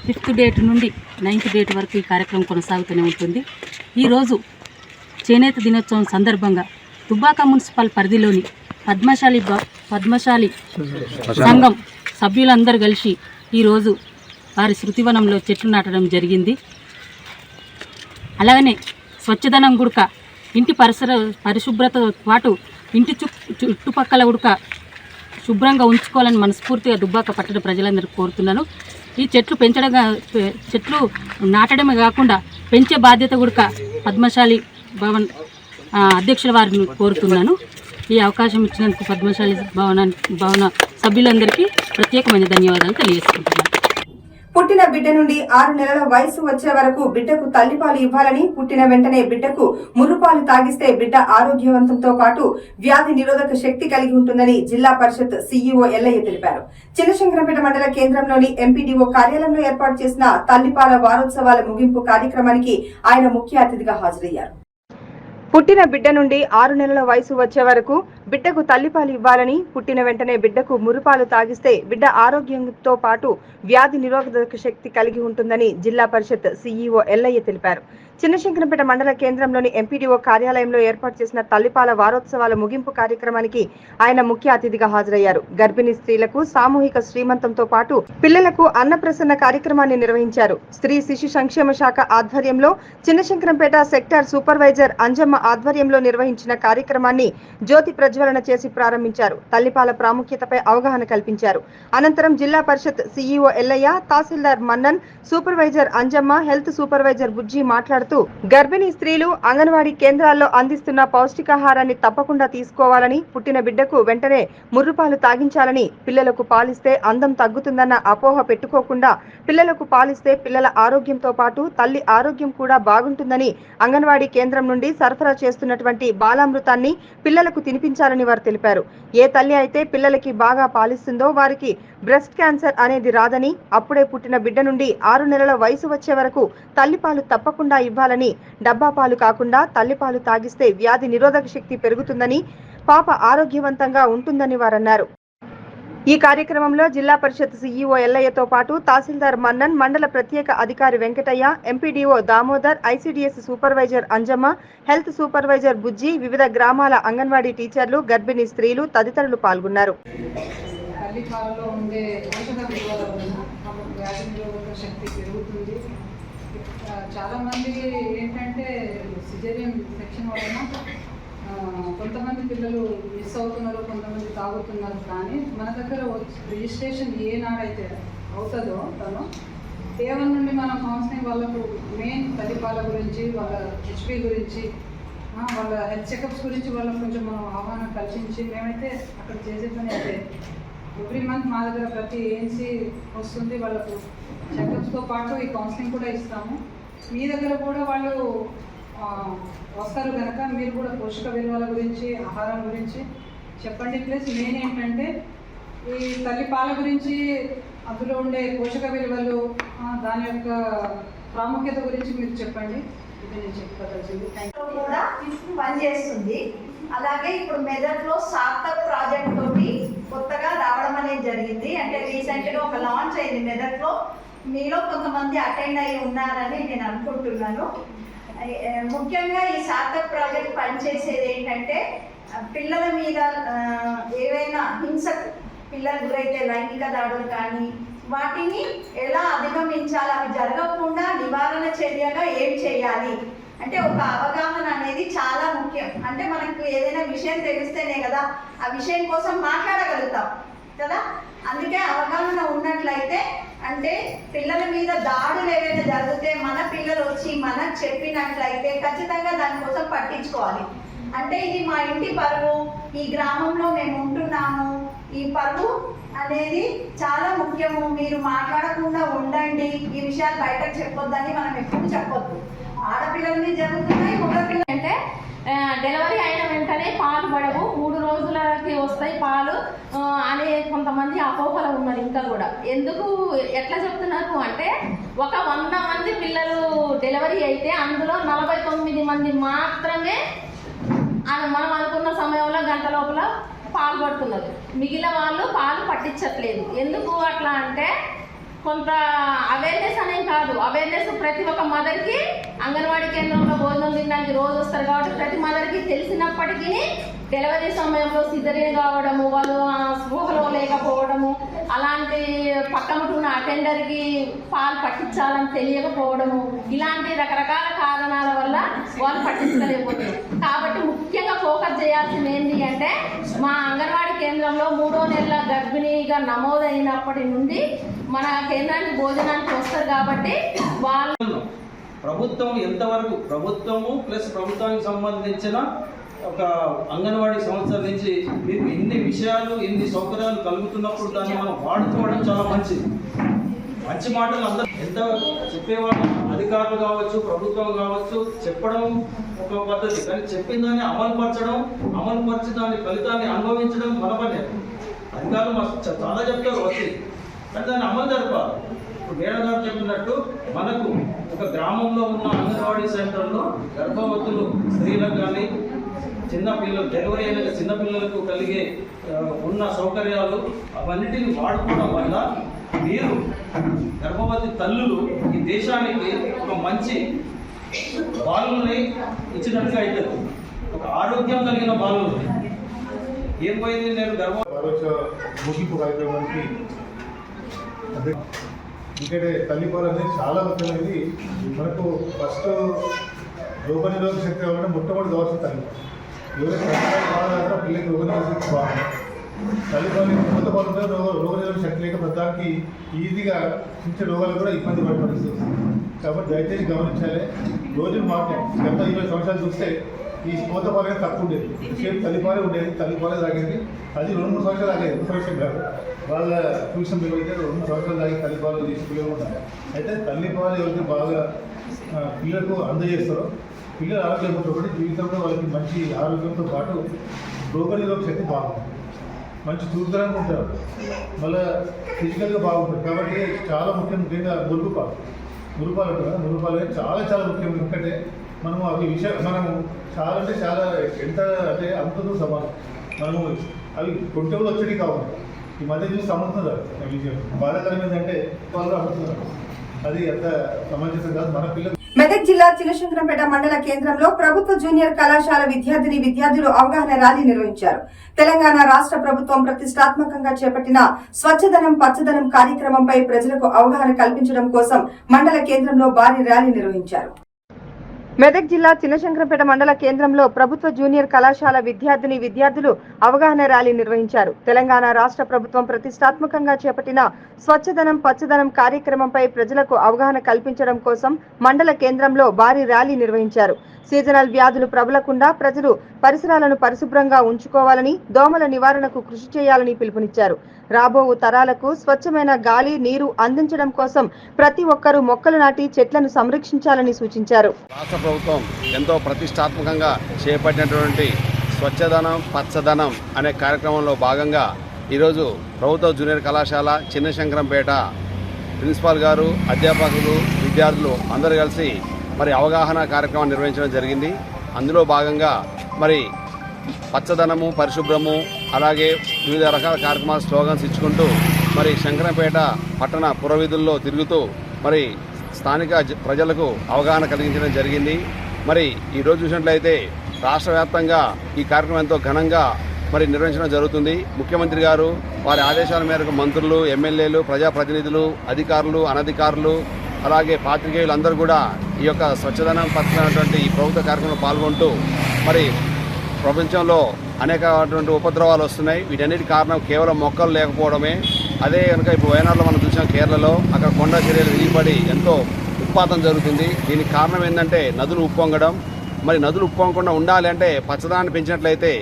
5th డేట్ నుండి 9th డేట్ వరకు ఈ కార్యక్రమం కొనసాగుతూనే ఉంటుంది. ఈరోజు చేనేత దినోత్సవం సందర్భంగా దుబ్బాక మున్సిపల్ పరిధిలోని పద్మశాలి సంఘం సభ్యులందరూ కలిసి ఈరోజు వారి శృతివనంలో చెట్లు నాటడం జరిగింది. అలాగనే స్వచ్ఛదనం గుడక ఇంటి పరిశుభ్రతతో పాటు ఇంటి చుట్టుపక్కల గుడక శుభ్రంగా ఉంచుకోవాలని మనస్ఫూర్తిగా దుబ్బాక పట్టణ ప్రజలందరూ కోరుతున్నాను. ఈ చెట్లు నాటడమే కాకుండా పెంచే బాధ్యత గుడక పద్మశాలి భవన్ అధ్యక్షుల వారిని కోరుతున్నాను. ఈ అవకాశం ఇచ్చినందుకు పద్మశాలి భవన సభ్యులందరికీ ప్రత్యేకమైన ధన్యవాదాలు తెలియజేసుకుంటున్నాను. పుట్టిన బిడ్డ నుండి 6 నెలల వయసు వచ్చే వరకు బిడ్డకు తల్లిపాలు ఇవ్వాలని, పుట్టిన వెంటనే బిడ్డకు ముర్రుపాలు తాగిస్తే బిడ్డ ఆరోగ్యవంతంతో పాటు వ్యాధి నిరోధక శక్తి కలిగి ఉంటుందని జిల్లా పరిషత్ సీఈఓ ఎల్లయ్య తెలిపారు. చిన్నశంకరంపేట మండల కేంద్రంలోని ఎంపీడీఓ కార్యాలయంలో ఏర్పాటు చేసిన తల్లిపాల వారోత్సవాల ముగింపు కార్యక్రమానికి ఆయన ముఖ్య అతిథిగా హాజరయ్యారు. పుట్టిన బిడ్డ నుండి 6 నెలల వయసు వచ్చే వరకు బిడ్డకు తల్లిపాలు ఇవ్వాలని, పుట్టిన వెంటనే బిడ్డకు మురుపాలు తాగిస్తే బిడ్డ ఆరోగ్యంతో పాటు వ్యాధి నిరోధక శక్తి కలిగి ఉంటుందని జిల్లా పరిషత్ సీఈఓ ఎల్లయ్య తెలిపారు. చిన్నశంకరంపేట మండల కేంద్రంలోని ఎంపీడీఓ కార్యాలయంలో ఏర్పాటు చేసిన తల్లిపాల వారోత్సవాల ముగింపు కార్యక్రమానికి ఆయన ముఖ్య అతిథిగా హాజరయ్యారు. గర్భిణీ స్త్రీలకు సామూహిక శ్రీమంతంతో పాటు పిల్లలకు అన్నప్రసన్న కార్యక్రమాన్ని నిర్వహించారు. స్త్రీ శిశు సంక్షేమ శాఖ ఆధ్వర్యంలో చిన్నశంకరంపేట సెక్టార్ సూపర్వైజర్ అంజమ్మ ఆధ్వర్యంలో నిర్వహించిన కార్యక్రమాన్ని జ్యోతి ప్రజ్వలన చేసి ప్రారంభించారు. తల్లిపాల ప్రాముఖ్యతపై అవగాహన కల్పించారు. అనంతరం జిల్లా Parishad CEO Ellaiah, tahsildar Mannan, supervisor Anjamma, health supervisor Bujji మాట్లాడుతూ గర్భిణీ స్త్రీలు అంగన్వాడీ కేంద్రాల్లో అందిస్తున్న పౌష్టికాహారాన్ని తప్పకుండా తీసుకోవాలని, పుట్టిన బిడ్డకు వెంటనే ముర్రుపాలు తాగించాలని, పిల్లలకు పాలిస్తే అందం తగ్గుతుందన్న అపోహ పెట్టుకోకుండా పిల్లలకు పాలిస్తే పిల్లల ఆరోగ్యంతో పాటు తల్లి ఆరోగ్యం కూడా బాగుంటుందని, అంగన్వాడీ కేంద్రం నుండి సరఫరా చేస్తున్నటువంటి బాలామృతాన్ని పిల్లలకు తినిపించాలని వారు తెలిపారు. ఏ తల్లి అయితే పిల్లలకి బాగా పాలిస్తుందో వారికి బ్రెస్ట్ క్యాన్సర్ అనేది రాదని, అప్పుడే పుట్టిన బిడ్డ నుండి 6 నెలల వయసు వచ్చే వరకు తల్లిపాలు తప్పకుండా ఇవ్వాలని, డబ్బా పాలు కాకుండా తల్లిపాలు తాగిస్తే వ్యాధి నిరోధక శక్తి పెరుగుతుందని, పాప ఆరోగ్యవంతంగా ఉంటుందని వారన్నారు. ఈ కార్యక్రమంలో జిల్లా పరిషత్ సీఈఓ ఎల్లయ్యతో పాటు తహసీల్దార్ మన్నన్, మండల ప్రత్యేక అధికారి Venkataiah, MPDO Damodar, ICDS supervisor Anjamma, health supervisor Bujji, వివిధ గ్రామాల అంగన్వాడీ టీచర్లు, గర్భిణీ స్త్రీలు తదితరులు పాల్గొన్నారు. తల్లిపాలలో ఉండే పోషక విలువల వలన వ్యాధి నిరోధక శక్తి పెరుగుతుంది. చాలామంది ఏంటంటే సిజేరియన్ సెక్షన్ వలన కొంతమంది పిల్లలు మిస్ అవుతున్నారు, కొంతమంది తాగుతున్నారు. కానీ మన దగ్గర రిజిస్ట్రేషన్ ఏనాడైతే అవుతుందో తను A1 నుండి మనం కౌన్సిలింగ్ వాళ్ళకు మెయిన్ తల్లిపాల గురించి, వాళ్ళ హెచ్పి గురించి, వాళ్ళ హెల్త్ చెకప్స్ గురించి వాళ్ళకు కొంచెం మనం అవగాహన కల్పించి, మేమైతే అక్కడ చేసే పని అయితే ఎవ్రీ మంత్ మా దగ్గర ప్రతి ఏఎన్సీ వస్తుంది, వాళ్ళకు చెకప్స్తో పాటు ఈ కౌన్సిలింగ్ కూడా ఇస్తాము. మీ దగ్గర కూడా వాళ్ళు వస్తారు కనుక మీరు కూడా పోషక విలువల గురించి, ఆహారం గురించి చెప్పండి. ప్లస్ మెయిన్ ఏంటంటే ఈ తల్లిపాల గురించి, అందులో ఉండే పోషక విలువలు, దాని యొక్క ప్రాముఖ్యత గురించి మీరు చెప్పండి. ఇది నేను చెప్పదలిచింది. కూడా పనిచేస్తుంది. అలాగే ఇప్పుడు మెదక్లో సార్థక్ ప్రాజెక్ట్ తోటి కొత్తగా రావడం అనేది జరిగింది. అంటే రీసెంట్గా ఒక లాంచ్ అయింది మెదక్లో. మీలో కొంతమంది అటెండ్ అయ్యి ఉన్నారని నేను అనుకుంటున్నాను. ముఖ్యంగా ఈ సార్థక్ ప్రాజెక్ట్ పనిచేసేది ఏంటంటే పిల్లల మీద ఏవైనా హింసకు పిల్లలు గురైతే లైంగిక దాడులు కానీ వాటిని ఎలా అధిగమించాలి, అవి జరగకుండా నివారణ చర్యగా ఏం చేయాలి అంటే ఒక అవగాహన అనేది చాలా ముఖ్యం. అంటే మనకు ఏదైనా విషయం తెలిస్తేనే కదా ఆ విషయం కోసం మాట్లాడగలుగుతాం కదా. అందుకే అవగాహన ఉన్నట్లయితే అంటే పిల్లల మీద దాడులు ఏవైనా జరిగితే మన పిల్లలు వచ్చి మనకు చెప్పినట్లయితే ఖచ్చితంగా దానికోసం పట్టించుకోవాలి. అంటే ఇది మా ఇంటి పరువు, ఈ గ్రామంలో మేము ఉంటున్నాము, ఈ పరువు అనేది చాలా ముఖ్యము, మీరు మాట్లాడకుండా ఉండండి, ఈ విషయాలు బయటకు చెప్పొద్దని మనం ఎప్పుడు చెప్పొద్దు. ఆడపిల్లల మీద జరుగుతున్నాయి, మగపిల్లలు అంటే డెలివరీ అయిన వెంటనే పాలు పడవు, 3 రోజులకి వస్తాయి పాలు అనే కొంతమంది అపోహలు ఉన్నారు. ఇంకా కూడా ఎందుకు ఎట్లా చెప్తున్నారు అంటే ఒక 100 మంది పిల్లలు డెలివరీ అయితే అందులో 49 మంది మాత్రమే మనం అనుకున్న సమయంలో గంట లోపల పాలు పడుతున్నారు. మిగిలిన వాళ్ళు పాలు పట్టించట్లేదు. ఎందుకు అట్లా అంటే కొంత అవేర్నెస్ అనేది కాదు. అవేర్నెస్ ప్రతి ఒక్క మదర్కి అంగన్వాడీ కేంద్రంలో భోజనం తినడానికి రోజు వస్తారు కాబట్టి ప్రతి మదర్కి తెలిసినప్పటికీ డెలివరీ సమయంలో సిజరీన్ కావడము, వాళ్ళు స్పృహలో లేకపోవడము, అలాంటి పక్కన అటెండర్కి పాలు పట్టించాలని తెలియకపోవడము, ఇలాంటి రకరకాల కారణాల వల్ల వాళ్ళు పట్టించలేకపోతారు. కాబట్టి ముఖ్యంగా ఫోకస్ చేయాల్సింది ఏంటి అంటే మా అంగన్వాడీ కేంద్రంలో 3వ నెల గర్భిణీగా నమోదైనప్పటి నుండి మన కేంద్రానికి భోజనానికి వస్తారు కాబట్టి వాళ్ళు ప్రభుత్వం ఎంతవరకు ప్రభుత్వము ప్లస్ ప్రభుత్వానికి సంబంధించిన ఒక అంగన్వాడీ సంస్థల నుంచి మీకు ఇన్ని విషయాలు ఇన్ని సౌకర్యాలు కలుగుతున్నప్పుడు దాన్ని మనం వాడుకోవడం చాలా మంచిది. మంచి మాటలు అందరూ ఎంత చెప్పేవాళ్ళు అధికారులు కావచ్చు, ప్రభుత్వం కావచ్చు, చెప్పడం ఒక పద్ధతి, కానీ చెప్పిన దాన్ని అమలుపరిచి దాని ఫలితాన్ని అనుభవించడం మన పని. అధికారులు చాలా చెప్తారు వచ్చి, కానీ దాన్ని అమలు జరపాలి. ఇప్పుడు మేడం గారు చెప్పినట్టు మనకు ఒక గ్రామంలో ఉన్న అంగన్వాడీ సెంటర్లో గర్భవతులు స్త్రీలకు కానీ చిన్నపిల్లలు డెలివరీ అయిన చిన్నపిల్లలకు కలిగే ఉన్న సౌకర్యాలు అవన్నిటిని వాడుకోవడం వల్ల మీరు గర్భవతి తల్లులు ఈ దేశానికి ఒక మంచి బాలుని ఇచ్చినట్టుగా అవుతుంది. ఒక ఆరోగ్యం కలిగిన బాలుని ఏం పోయింది. నేను ముగింపు కార్యక్రమానికి ఎందుకంటే తల్లిపాలు అనేది చాలా ముఖ్యమైనది. మనకు ఫస్ట్ రోగనిరోధక శక్తి కావాలంటే మొట్టమొదటి కావాల్సిన తల్లిపాలు. ఎవరైతే బాగా పిల్లలకి రోగనిరోధక శక్తి బాగుంది. తల్లిపాలు కొత్త పాలు ఉంటే రోగనిరోధక శక్తి లేక ప్రధానికి ఈజీగా చిన్న రోగాలు కూడా ఇబ్బంది పడే పరిస్థితి వస్తుంది. కాబట్టి దయచేసి గమనించాలి. రోజులు మాట్లాడి గత 20 సంవత్సరాలు చూస్తే ఈ కోత పాలు అనేది తక్కువ ఉండేది. సేమ్ తల్లిపాలే ఉండేది, తల్లిపాలే తాగేది. అది 2-3 సంవత్సరాలు తాగేది, 2 సంవత్సరాలు కాదు. వాళ్ళ ట్యూషన్ పిల్లలు అయితే 2 సంవత్సరాలు తాగి తల్లిపాలు చేసి పిల్లలు ఉంటారు. అయితే తల్లిపాలు ఎవరైతే బాగా పిల్లలకు అందజేస్తారో పిల్లలు ఆరోగ్యంగా ఉంటారు కాబట్టి జీవితంలో వాళ్ళకి మంచి ఆరోగ్యంతో పాటు రోగనిరోధక శక్తి బాగుంటుంది, మంచి చురుకుదనంగా ఉంటారు, మళ్ళీ ఫిజికల్గా బాగుంటుంది. కాబట్టి చాలా ముఖ్యంగా మురుగుపాలు ఉంటుంది కదా, మురుగుపాలు అనేది చాలా చాలా ముఖ్యం. ఎందుకంటే మనము అవి మనము చాలా అంటే చాలా ఎంత అంటే అంతతో సమానం. మనము అవి కొంటెలు వచ్చేది కావాలి. ఈ మధ్య చూసి అమ్ముతున్నారు. విషయం బాధాకరం ఏంటంటే వాళ్ళు అమ్ముతున్నారు. అది అంత సమంజసం కాదు. మన పిల్లలు మెదక్ జిల్లా చినశంకరంపేట మండల కేంద్రంలో ప్రభుత్వ జూనియర్ కళాశాల విద్యార్థులు అవగాహన ర్యాలీ నిర్వహించారు. తెలంగాణ రాష్ట్ర ప్రభుత్వం ప్రతిష్టాత్మకంగా చేపట్టిన స్వచ్ఛదనం పచ్చదనం కార్యక్రమంపై ప్రజలకు అవగాహన కల్పించడం కోసం మండల కేంద్రంలో భారీ ర్యాలీ నిర్వహించారు. మెదక్ జిల్లా చిన్నశంకరంపేట మండల కేంద్రంలో ప్రభుత్వ జూనియర్ కళాశాల విద్యార్థులు అవగాహన ర్యాలీ నిర్వహించారు. తెలంగాణ రాష్ట్ర ప్రభుత్వం ప్రతిష్టాత్మకంగా చేపట్టిన స్వచ్ఛదనం పచ్చదనం కార్యక్రమంపై ప్రజలకు అవగాహన కల్పించడం కోసం మండల కేంద్రంలో భారీ ర్యాలీ నిర్వహించారు. సీజనల్ వ్యాధులు ప్రబలకుండా ప్రజలు పరిసరాలను పరిశుభ్రంగా ఉంచుకోవాలని, దోమల నివారణకు కృషి చేయాలని పిలుపునిచ్చారు. రాబో తరాలకు స్వచ్ఛమైన గాలి, నీరు అందించడం కోసం ప్రతి ఒక్కరూ మొక్కలు నాటి చెట్లను సంరక్షించాలని సూచించారు. రాష్ట్ర ప్రభుత్వం ఎంతో ప్రతిష్టాత్మకంగా చేపట్టినటువంటి స్వచ్ఛదనం పచ్చదనం అనే కార్యక్రమంలో భాగంగా ఈరోజు ప్రభుత్వ జూనియర్ కళాశాల చిన్నశంకరంపేట ప్రిన్సిపాల్ గారు, అధ్యాపకులు, విద్యార్థులు అందరూ కలిసి అవగాహన కార్యక్రమం నిర్వహించడం జరిగింది. అందులో భాగంగా పచ్చదనము, పరిశుభ్రము, అలాగే వివిధ రకాల కార్యక్రమాలు స్లోగన్స్ ఇచ్చుకుంటూ శంకరంపేట పట్టణ పురవీధుల్లో తిరుగుతూ స్థానిక ప్రజలకు అవగాహన కలిగించడం జరిగింది. ఈరోజు చూసినట్లయితే రాష్ట్ర వ్యాప్తంగా ఈ కార్యక్రమం ఎంతో ఘనంగా నిర్వహించడం జరుగుతుంది. ముఖ్యమంత్రి గారు వారి ఆదేశాల మేరకు మంత్రులు, ఎమ్మెల్యేలు, ప్రజాప్రతినిధులు, అధికారులు, అనధికారులు, అలాగే పాత్రికేయులు అందరూ కూడా ఈ యొక్క స్వచ్ఛదనం పచ్చదనటువంటి ఈ ప్రభుత్వ కార్యక్రమంలో పాల్గొంటూ ప్రపంచంలో అనేకటువంటి ఉపద్రవాలు వస్తున్నాయి. వీటన్నిటి కారణం కేవలం మొక్కలు లేకపోవడమే. అదే కనుక ఇప్పుడు వయనాడులో మనం చూసాం, కేరళలో అక్కడ కొండ చర్యలు విరిగిపడి ఎంతో ఉత్పాతం జరుగుతుంది. దీనికి కారణం ఏంటంటే నదులు ఉప్పొంగడం. నదులు ఉప్పొంగకుండా ఉండాలి అంటే పచ్చదనాన్ని పెంచినట్లయితే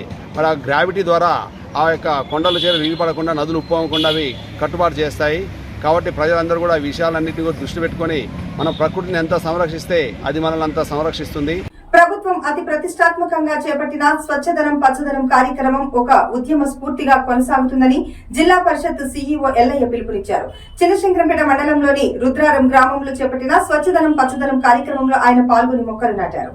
ఆ గ్రావిటీ ద్వారా ఆ యొక్క కొండల చర్యలు విరిగిపడకుండా, నదులు ఉప్పొంగకుండా అవి కట్టుబాటు చేస్తాయి. కాబట్టి ప్రజలందరూ కూడా ఈ విషయాలన్నింటినీ కూడా దృష్టి పెట్టుకొని మనం ప్రకృతిని ఎంత సంరక్షిస్తే అది మనల్ని అంత సంరక్షిస్తుంది. ప్రభుత్వం అతి ప్రతిష్టాత్మకంగా చేపట్టిన స్వచ్ఛదనం పచ్చదనం కార్యక్రమం ఒక ఉద్యమ స్ఫూర్తిగా కొనసాగుతుందని జిల్లా పరిషత్ సీఈఓ ఎల్లయ్య పిలుపునిచ్చారు. చిన్నశంకరంపేట మండలంలోని రుద్రారం గ్రామంలో చేపట్టిన స్వచ్ఛదనం పచ్చదనం కార్యక్రమంలో ఆయన పాల్గొని మొక్కలు నాటారు.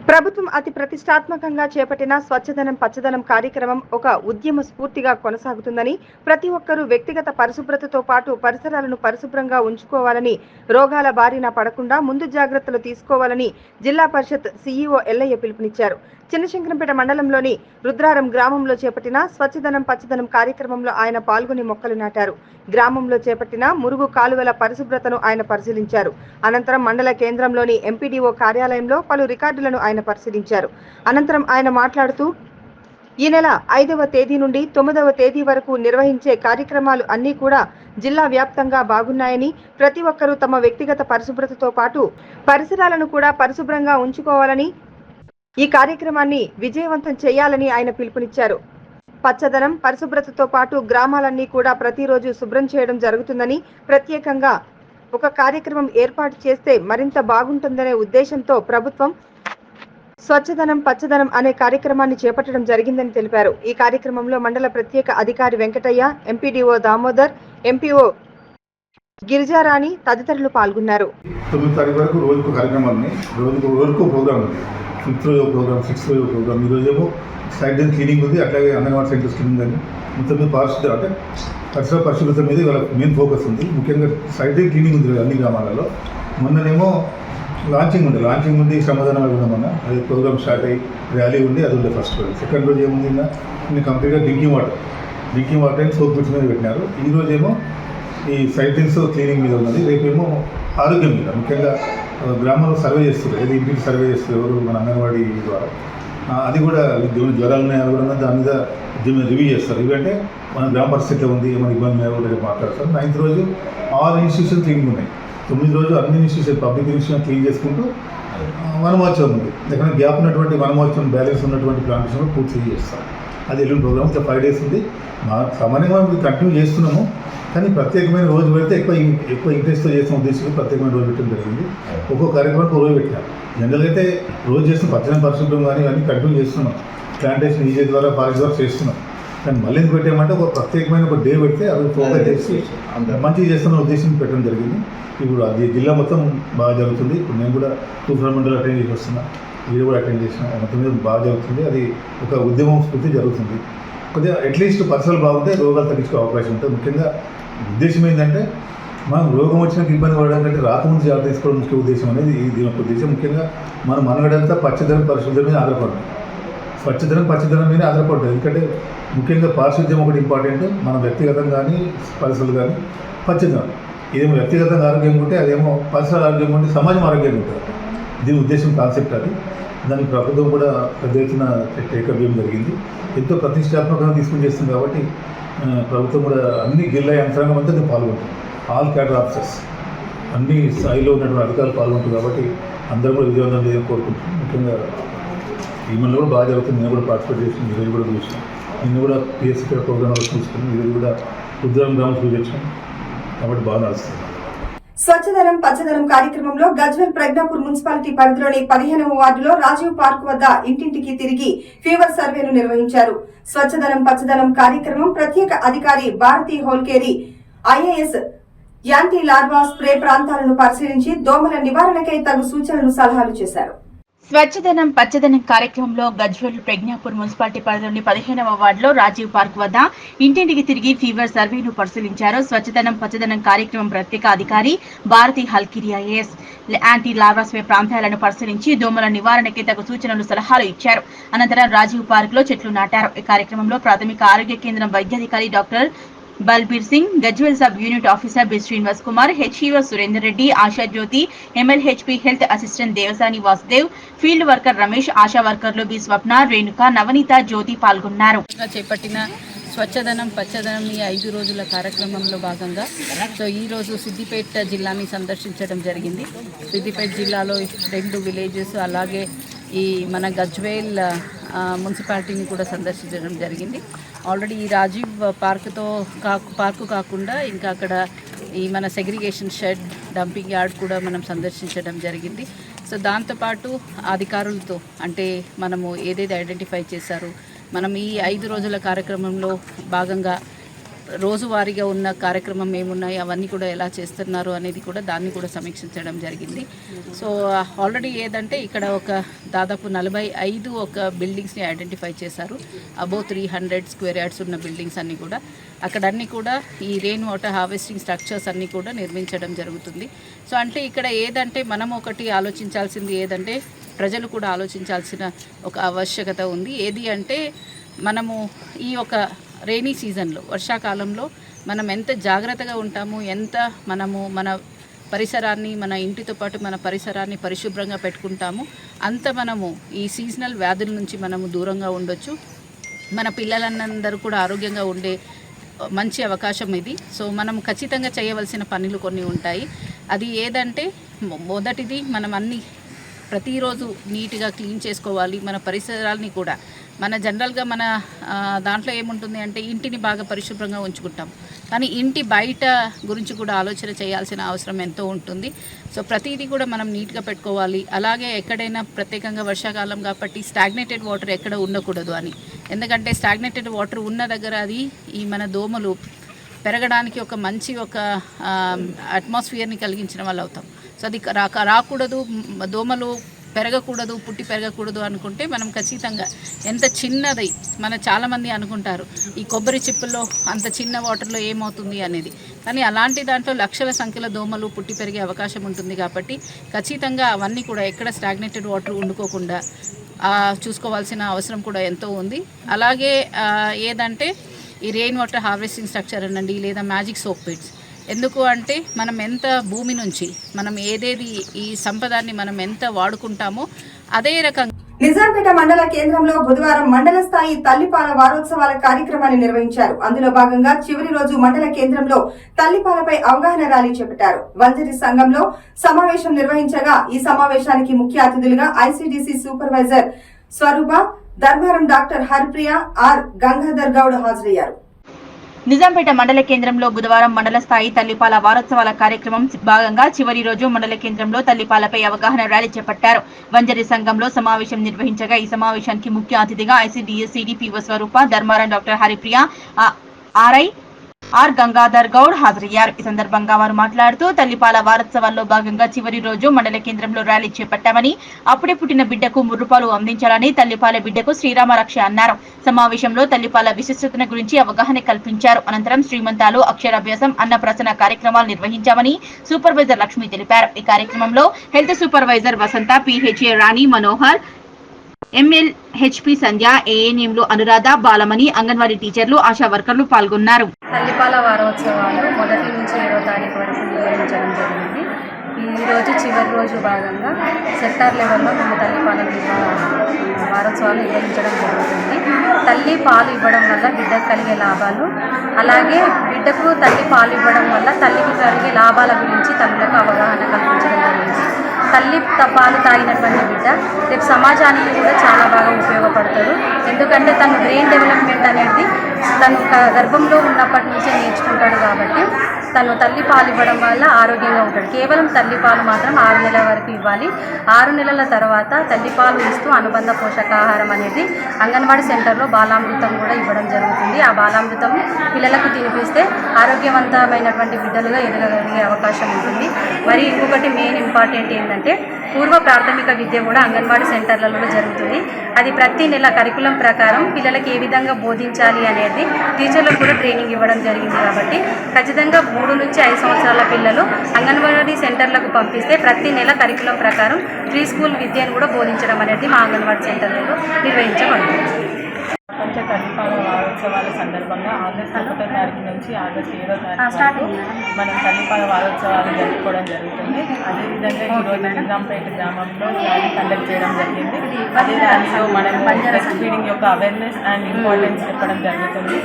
ప్రభుత్వం అతి ప్రతిష్టాత్మకంగా చేపట్టిన స్వచ్ఛదనం పచ్చదనం కార్యక్రమం ఒక ఉద్యమ స్ఫూర్తిగా కొనసాగుతుందని, ప్రతి ఒక్కరూ వ్యక్తిగత పరిశుభ్రతతో పాటు పరిసరాలను పరిశుభ్రంగా ఉంచుకోవాలని, రోగాల బారిన పడకుండా ముందు జాగ్రత్తలు తీసుకోవాలని జిల్లా పరిషత్ సీఈఓ ఎల్లయ్య పిలుపునిచ్చారు. చిన్నశంకరంపేట మండలంలోని రుద్రారం గ్రామంలో చేపట్టిన స్వచ్ఛదనం పచ్చదనం కార్యక్రమంలో ఆయన పాల్గొని మొక్కలు నాటారు. గ్రామంలో చేపట్టిన మురుగు కాలువల పరిశుభ్రతను ఆయన పరిశీలించారు. అనంతరం మండల కేంద్రంలోని ఎంపీడీఓ కార్యాలయంలో పలు రికార్డులను ఆయన పరిశీలించారు. అనంతరం ఆయన మాట్లాడుతూ, ఈ నెల 5వ తేదీ నుండి 9వ తేదీ వరకు నిర్వహించే కార్యక్రమాలు అన్నీ కూడా జిల్లా వ్యాప్తంగా బాగున్నాయని, ప్రతి ఒక్కరూ తమ వ్యక్తిగత పరిశుభ్రతతో పాటు పరిసరాలను కూడా పరిశుభ్రంగా ఉంచుకోవాలని, ఈ కార్యక్రమాన్ని విజయవంతం చేయాలని ఆయన పిలుపునిచ్చారు. పచ్చదనం పరిశుభ్రతతో పాటు గ్రామాలన్నీ కూడా ప్రతిరోజు శుభ్రం చేయడం జరుగుతుందని, ప్రత్యేకంగా ఒక కార్యక్రమం ఏర్పాటు చేస్తే మరింత బాగుంటుందనే ఉద్దేశంతో ప్రభుత్వం స్వచ్ఛదనం పచ్చదనం అనే కార్యక్రమాన్ని చేపట్టడం జరిగిందని తెలిపారు. ఈ కార్యక్రమంలో మండల ప్రత్యేక అధికారి వెంకటయ్య, ఎంపీడీఓ దామోదర్, ఎంపీఓ గిరిజారాణి తదితరులు పాల్గొన్నారు. 9 తారీఖు వరకు రోజుకు కార్యక్రమాన్ని రోజుకు ప్రోగ్రామ్ ఉంది. 5th రోజు ప్రోగ్రామ్, 6th రోజు ప్రోగ్రామ్. ఈరోజేమో సైడ్ క్లీనింగ్ ఉంది, అట్లాగే అంగన్వాడీ సెంటర్స్ క్లీనింగ్ అని మొత్తం పారిశుద్ధ అంటే పరిసర పరిశుభ్రత మీద ఇవాళ మెయిన్ ఫోకస్ ఉంది. ముఖ్యంగా సైడ్ క్లీనింగ్ ఉంది అన్ని గ్రామాలలో. మొన్ననేమో లాంచింగ్ ఉంది శ్రమదానం కూడా మొన్న అది ప్రోగ్రామ్ స్టార్ట్ అయ్యి ర్యాలీ ఉంది, అది ఉండే ఫస్ట్ రోజు. సెకండ్ రోజు ఏముంది, ఇంకా కంప్లీట్గా drinking water and soap pits మీద పెట్టినారు. ఈ రోజేమో ఈ సైటింగ్స్ క్లీనింగ్ మీద ఉన్నది. రేపేమో ఆరోగ్యం మీద ముఖ్యంగా గ్రామంలో సర్వే చేస్తారు, ఏది ఇంటికి సర్వే చేస్తారు ఎవరు మన అంగన్వాడీ ద్వారా. అది కూడా జ్వరాలు ఉన్నాయి, అది కూడా దాని మీద రివ్యూ చేస్తారు. ఇవి అంటే మన గ్రామ పరిస్థితి ఉంది, ఏమైనా ఇబ్బంది ఉన్నాయో కూడా మాట్లాడతారు. 9th రోజు ఆల్ ఇన్స్టిట్యూషన్ క్లీనింగ్ ఉన్నాయి. 9 రోజు అన్ని ఇన్స్టిట్యూషన్ పబ్లిక్ ఇన్స్టిట్యూషన్ క్లీన్ చేసుకుంటూ వనమహోత్సవం ఉంది. ఎక్కడ గ్యాప్ ఉన్నటువంటి వనమహోత్సవం బ్యాలెన్స్ ఉన్నటువంటి ప్లాంటేషన్ పూర్తి చేస్తారు. అది ఎల్లుండి ప్రోగ్రామ్ 5 days ఉంది. సామాన్యంగా మనం కంటిన్యూ చేస్తున్నాము, కానీ ప్రత్యేకమైన రోజు పెడితే ఎక్కువ ఇంట్రెస్ట్తో చేసిన ఉద్దేశంగా ప్రత్యేకమైన రోజు పెట్టడం జరిగింది. ఒక్కో కార్యక్రమానికి రోజు పెట్టారు. జనరల్గా అయితే రోజు చేస్తున్న పచ్చని పరిశుభ్రం కానీ ఇవన్నీ కంటిన్యూ చేస్తున్నాం. ప్లాంటేషన్ ఈజీ ద్వారా ఫారెస్ట్ ద్వారా చేస్తున్నాం. కానీ మళ్ళీ ఎందుకు పెట్టామంటే ఒక ప్రత్యేకమైన ఒక డే పెడితే అవి ఫోకస్ చేసి మంచిగా చేస్తున్న ఉద్దేశం పెట్టడం జరిగింది. ఇప్పుడు అది జిల్లా మొత్తం బాగా జరుగుతుంది. ఇప్పుడు నేను కూడా తూఫాన్ మండలం అటెండ్ చేసి వస్తున్నా, వీళ్ళు కూడా అటెండ్ చేసిన మొత్తం మీద బాగా జరుగుతుంది. అది ఒక ఉద్యమం స్ఫూర్తి జరుగుతుంది. కొద్దిగా అట్లీస్ట్ పరిసరాలు బాగుంటే రోగాలు తగ్గించుకునే అవకాశం ఉంటుంది. ముఖ్యంగా ఉద్దేశం ఏంటంటే మనం రోగం వచ్చినాక ఇబ్బంది పడడం కంటే రాకముందు జాగ్రత్త తీసుకోవడం ముఖ్య ఉద్దేశం అనేది దీని యొక్క ఉద్దేశం. ముఖ్యంగా మన మనగడంతా పచ్చదనం పరిశుభ్రం మీద ఆధారపడుతుంది. స్వచ్ఛదనం పచ్చదనం మీద ఆధారపడుతుంది. ఎందుకంటే ముఖ్యంగా పారిశుద్ధ్యం ఒకటి ఇంపార్టెంట్. మన వ్యక్తిగతం కానీ పరిసరాలు కానీ పచ్చదనం. ఇదేమో వ్యక్తిగతంగా ఆరోగ్యం ఉంటే అదేమో పరిసరాల ఆరోగ్యం ఉంటే సమాజం ఆరోగ్యంగా ఉంటుంది. దీని ఉద్దేశం కాన్సెప్ట్ అది. దానికి ప్రభుత్వం కూడా పెద్ద ఎత్తున టేకప్ చేయడం జరిగింది. ఎంతో ప్రతిష్టాత్మకంగా తీసుకుని చేస్తుంది కాబట్టి ప్రభుత్వం కూడా అన్ని జిల్లా యంత్రాంగం అంతా దీన్ని పాల్గొంటుంది. ఆల్ క్యాడర్ ఆఫీసర్స్ అన్ని స్థాయిలో ఉన్నటువంటి అధికారులు పాల్గొంటారు కాబట్టి అందరూ కూడా విజయవంతం చేయాలని కోరుకుంటున్నాం. ముఖ్యంగా ఈమెన్లో కూడా బాగా జరుగుతుంది. నేను కూడా పార్టిసిపేట్ చేసిన ఈరోజు కూడా చూసాం. నిన్న కూడా పిఎస్సీ ప్రోగ్రామ్ చూసుకుని ఈరోజు కూడా ఉద్యోగం గ్రామం చూపించాం కాబట్టి బాగా నడుస్తుంది. స్వచ్ఛదనం పచ్చదనం కార్యక్రమంలో గజ్వేల్ ప్రజ్ఞాపూర్ మున్సిపాలిటీ పరిధిలోని 15వ వార్డులో రాజీవ్ పార్క్ వద్ద ఇంటింటికి తిరిగి ఫీవర్ సర్వేను నిర్వహించారు. స్వచ్ఛదనం పచ్చదనం కార్యక్రమం ప్రత్యేక అధికారి Bharati Holkeri IAS anti larva spray ప్రాంతాలను పరిశీలించి దోమల నివారణకై తగు సూచనలు సలహాలు చేశారు. స్వచ్ఛదనం పచ్చదనం కార్యక్రమంలో గజ్వేల్ ప్రజ్ఞాపూర్ మున్సిపాలిటీ పరిధిలోని 15వ వార్డులో రాజీవ్ పార్క్ వద్ద ఇంటింటికి తిరిగి ఫీవర్ సర్వేను పరిశీలించారు. స్వచ్ఛదనం పచ్చదనం కార్యక్రమం ప్రత్యేక అధికారి Bharati Halkiri IAS anti larva spray ప్రాంతాలను పరిశీలించి దోమల నివారణకి తగు సూచనలు సలహాలు ఇచ్చారు. అనంతరం రాజీవ్ పార్క్ లో చెట్లు నాటారు. ఈ కార్యక్రమంలో ప్రాథమిక ఆరోగ్య కేంద్రం వైద్యాధికారి doctor Balbir Singh, Gajwel sub unit officer B Srinivas Kumar, HEO Surender Reddy, Asha Jyothi, MLHP health assistant Devasani Vasudev, field worker Ramesh, Asha వర్కర్లు బి స్వప్న, రేణుక, నవనీత, జ్యోతి పాల్గొన్నారు. చేపట్టిన స్వచ్ఛదనం పచ్చదనం ఈ 5 రోజుల కార్యక్రమంలో భాగంగా ఈ రోజు సిద్దిపేట జిల్లాని సందర్శించడం జరిగింది. సిద్దిపేట జిల్లాలో 2 విలేజెస్ అలాగే ఈ మన గజ్వేల్ మున్సిపాలిటీని కూడా సందర్శించడం జరిగింది. ఆల్రెడీ ఈ రాజీవ్ పార్కు కాకుండా ఇంకా అక్కడ ఈ మన సెగ్రిగేషన్ షెడ్, డంపింగ్ యార్డ్ కూడా మనం సందర్శించడం జరిగింది. సో దాంతోపాటు అధికారులతో అంటే మనము ఏదైతే ఐడెంటిఫై చేశారో మనం ఈ 5 రోజుల కార్యక్రమంలో భాగంగా రోజువారీగా ఉన్న కార్యక్రమం ఏమున్నాయి అవన్నీ కూడా ఎలా చేస్తున్నారు అనేది కూడా దాన్ని కూడా సమీక్షించడం జరిగింది. సో ఆల్రెడీ ఏదంటే ఇక్కడ ఒక దాదాపు 45 ఒక బిల్డింగ్స్ని ఐడెంటిఫై చేశారు. అబౌవ్ 300 స్క్వేర్ యార్డ్స్ ఉన్న బిల్డింగ్స్ అన్నీ కూడా అక్కడ అన్నీ కూడా ఈ రెయిన్ వాటర్ హార్వెస్టింగ్ స్ట్రక్చర్స్ అన్నీ కూడా నిర్మించడం జరుగుతుంది. సో అంటే ఇక్కడ ఏదంటే మనం ఒకటి ఆలోచించాల్సింది ఏదంటే ప్రజలు కూడా ఆలోచించాల్సిన ఒక ఆవశ్యకత ఉంది. ఏది అంటే మనము ఈ ఒక రెయినీ సీజన్లో వర్షాకాలంలో మనం ఎంత జాగ్రత్తగా ఉంటాము, ఎంత మనము మన పరిసరాన్ని మన ఇంటితో పాటు మన పరిసరాన్ని పరిశుభ్రంగా పెట్టుకుంటాము అంత మనము ఈ సీజనల్ వ్యాధుల నుంచి మనము దూరంగా ఉండొచ్చు. మన పిల్లలందరూ కూడా ఆరోగ్యంగా ఉండే మంచి అవకాశం ఇది. సో మనం ఖచ్చితంగా చేయవలసిన పనులు కొన్ని ఉంటాయి. అది ఏదంటే మొదటిది మనం అన్ని ప్రతిరోజు నీట్గా క్లీన్ చేసుకోవాలి. మన పరిసరాలని కూడా మన జనరల్గా మన దాంట్లో ఏముంటుంది అంటే ఇంటిని బాగా పరిశుభ్రంగా ఉంచుకుంటాం, కానీ ఇంటి బయట గురించి కూడా ఆలోచన చేయాల్సిన అవసరం ఎంతో ఉంటుంది. సో ప్రతిదీ కూడా మనం నీట్గా పెట్టుకోవాలి. అలాగే ఎక్కడైనా ప్రత్యేకంగా వర్షాకాలం కాబట్టి స్టాగ్నేటెడ్ వాటర్ ఎక్కడ ఉండకూడదు అని, ఎందుకంటే స్టాగ్నేటెడ్ వాటర్ ఉన్న దగ్గర అది ఈ మన దోమలు పెరగడానికి ఒక మంచి ఒక అట్మాస్ఫియర్ని కలిగించిన వాళ్ళు అవుతాం. సో అది రాకూడదు, దోమలు పెరగకూడదు, పుట్టి పెరగకూడదు అనుకుంటే మనం ఖచ్చితంగా ఎంత చిన్నది మన చాలామంది అనుకుంటారు ఈ కొబ్బరి చిప్పల్లో అంత చిన్న వాటర్లో ఏమవుతుంది అనేది, కానీ అలాంటి దాంట్లో లక్షల సంఖ్యలో దోమలు పుట్టి పెరిగే అవకాశం ఉంటుంది. కాబట్టి ఖచ్చితంగా అవన్నీ కూడా ఎక్కడ స్టాగ్నేటెడ్ వాటర్ ఉండుకోకుండా చూసుకోవాల్సిన అవసరం కూడా ఎంతో ఉంది. అలాగే ఏదంటే ఈ రెయిన్ వాటర్ హార్వెస్టింగ్ స్ట్రక్చర్ అనండి లేదా మ్యాజిక్ సోప్ పిట్స్, ఎందుకు అంటే మనం ఎంత భూమి నుంచి మనం ఏదేది ఈ సంపదాన్ని మనం ఎంత వాడుకుంటామో అదే రకంగా నిజాంపేట మండల కేంద్రంలో బుధవారం మండల స్థాయి తల్లిపాల వారోత్సవాల కార్యక్రమాన్ని నిర్వహించారు. అందులో భాగంగా చివరి రోజు మండల కేంద్రంలో తల్లిపాలపై అవగాహన ర్యాలీ చేపట్టారు. వంజరి సంఘంలో సమావేశం నిర్వహించగా ఈ సమావేశానికి ముఖ్య అతిథులుగా ICDC supervisor Swarupa, Dharmaram doctor Haripriya, R Gangadhar Goud హాజరయ్యారు. నిజాంపేట మండల కేంద్రంలో బుధవారం మండల స్థాయి తల్లిపాల వారోత్సవాల కార్యక్రమం భాగంగా చివరి రోజు మండల కేంద్రంలో తల్లిపాలపై అవగాహన ర్యాలీ చేపట్టారు. వంజరి సంఘంలో సమావేశం నిర్వహించగా ఈ సమావేశానికి ముఖ్య అతిథిగా ICDS CDPO Swarupa, Dharmaram doctor Haripriya, RI R Gangadhar Goud హాజరయ్యారు. ఈ సందర్భంగా వారు మాట్లాడుతూ తల్లిపాల వారోత్సవాల్లో భాగంగా చివరి రోజు మండల కేంద్రంలో ర్యాలీ చేపట్టామని, అప్పుడే పుట్టిన బిడ్డకు ముర్రుపాలు అందించాలని, తల్లిపాల బిడ్డకు శ్రీరామ రక్ష అన్నారు. సమావేశంలో తల్లిపాల విశిష్టతను గురించి అవగాహన కల్పించారు. అనంతరం శ్రీమంతాలు, అక్షరాభ్యాసం, అన్నప్రసన్న కార్యక్రమాలు నిర్వహించామని సూపర్వైజర్ లక్ష్మి తెలిపారు. ఈ కార్యక్రమంలో హెల్త్ సూపర్వైజర్ వసంత, పిహెచ్ఏ రాణి మనోహర్, ఎంఎల్హెచ్పి సంధ్య, ఏఎన్ఎంలు అనురాధ, బాలమణి, అంగన్వాడీ టీచర్లు, ఆశా వర్కర్లు పాల్గొన్నారు. తల్లిపాల వారోత్సవాలు 1 నుంచి 7వ తారీఖు వరకు నిర్వహించడం జరిగింది. ఈరోజు చివరి రోజు భాగంగా సెక్టార్ లెవెల్లో మేము తల్లిపాల వారోత్సవాలు నిర్వహించడం జరుగుతుంది. తల్లి పాలు ఇవ్వడం వల్ల బిడ్డకు కలిగే లాభాలు, అలాగే బిడ్డకు తల్లి పాలు ఇవ్వడం వల్ల తల్లికి కలిగే లాభాల గురించి తల్లులకు అవగాహన కల్పించడం జరిగింది. తల్లి పాలు తాగినటువంటి బిడ్డ రేపు సమాజానికి కూడా చాలా బాగా ఉపయోగపడతారు. ఎందుకంటే తను బ్రెయిన్ డెవలప్మెంట్ అనేది తను గర్భంలో ఉన్నప్పటి నుంచే నేర్చుకుంటాడు. కాబట్టి తను తల్లి పాలు ఇవ్వడం వల్ల ఆరోగ్యంగా ఉంటాడు. కేవలం తల్లి పాలు మాత్రం 6 నెలల వరకు ఇవ్వాలి. 6 నెలల తర్వాత తల్లిపాలు ఇస్తూ అనుబంధ పోషకాహారం అనేది అంగన్వాడీ సెంటర్లో బాలామృతం కూడా ఇవ్వడం జరుగుతుంది. ఆ బాలామృతం పిల్లలకు తినిపిస్తే ఆరోగ్యవంతమైనటువంటి బిడ్డలుగా ఎదగగలిగే అవకాశం ఉంటుంది. మరి ఇంకొకటి మెయిన్ ఇంపార్టెంట్ ఏంటంటే పూర్వ ప్రాథమిక విద్య కూడా అంగన్వాడీ సెంటర్లలో జరుగుతుంది. అది ప్రతి నెల కరికులం ప్రకారం పిల్లలకి ఏ విధంగా బోధించాలి అనేది టీచర్లకు కూడా ట్రైనింగ్ ఇవ్వడం జరిగింది. కాబట్టి ఖచ్చితంగా 3 నుంచి 5 సంవత్సరాల పిల్లలు అంగన్వాడీ సెంటర్లకు పంపిస్తే ప్రతి నెల కరికులం ప్రకారం ప్రీ స్కూల్ విద్యను కూడా బోధించడం అనేది మా అంగన్వాడీ సెంటర్లలో నిర్వహించబడుతుంది. ప్రపంచ తల్లిపాల వారోత్సవాల సందర్భంగా ఆగస్టు 1వ తారీఖు నుంచి ఆగస్టు 7వ తారీఖు మనం తల్లిపాల వారోత్సవాలు జరుపుకోవడం జరుగుతుంది. అదేవిధంగా ఈరోజు నిజాంపేట గ్రామంలో ర్యాలీ కండక్ట్ చేయడం జరిగింది. అదే ర్యాలీలో మనం బ్రెస్ట్ ఫీడింగ్ యొక్క అవేర్నెస్ అండ్ ఇంపార్టెన్స్ చెప్పడం జరుగుతుంది.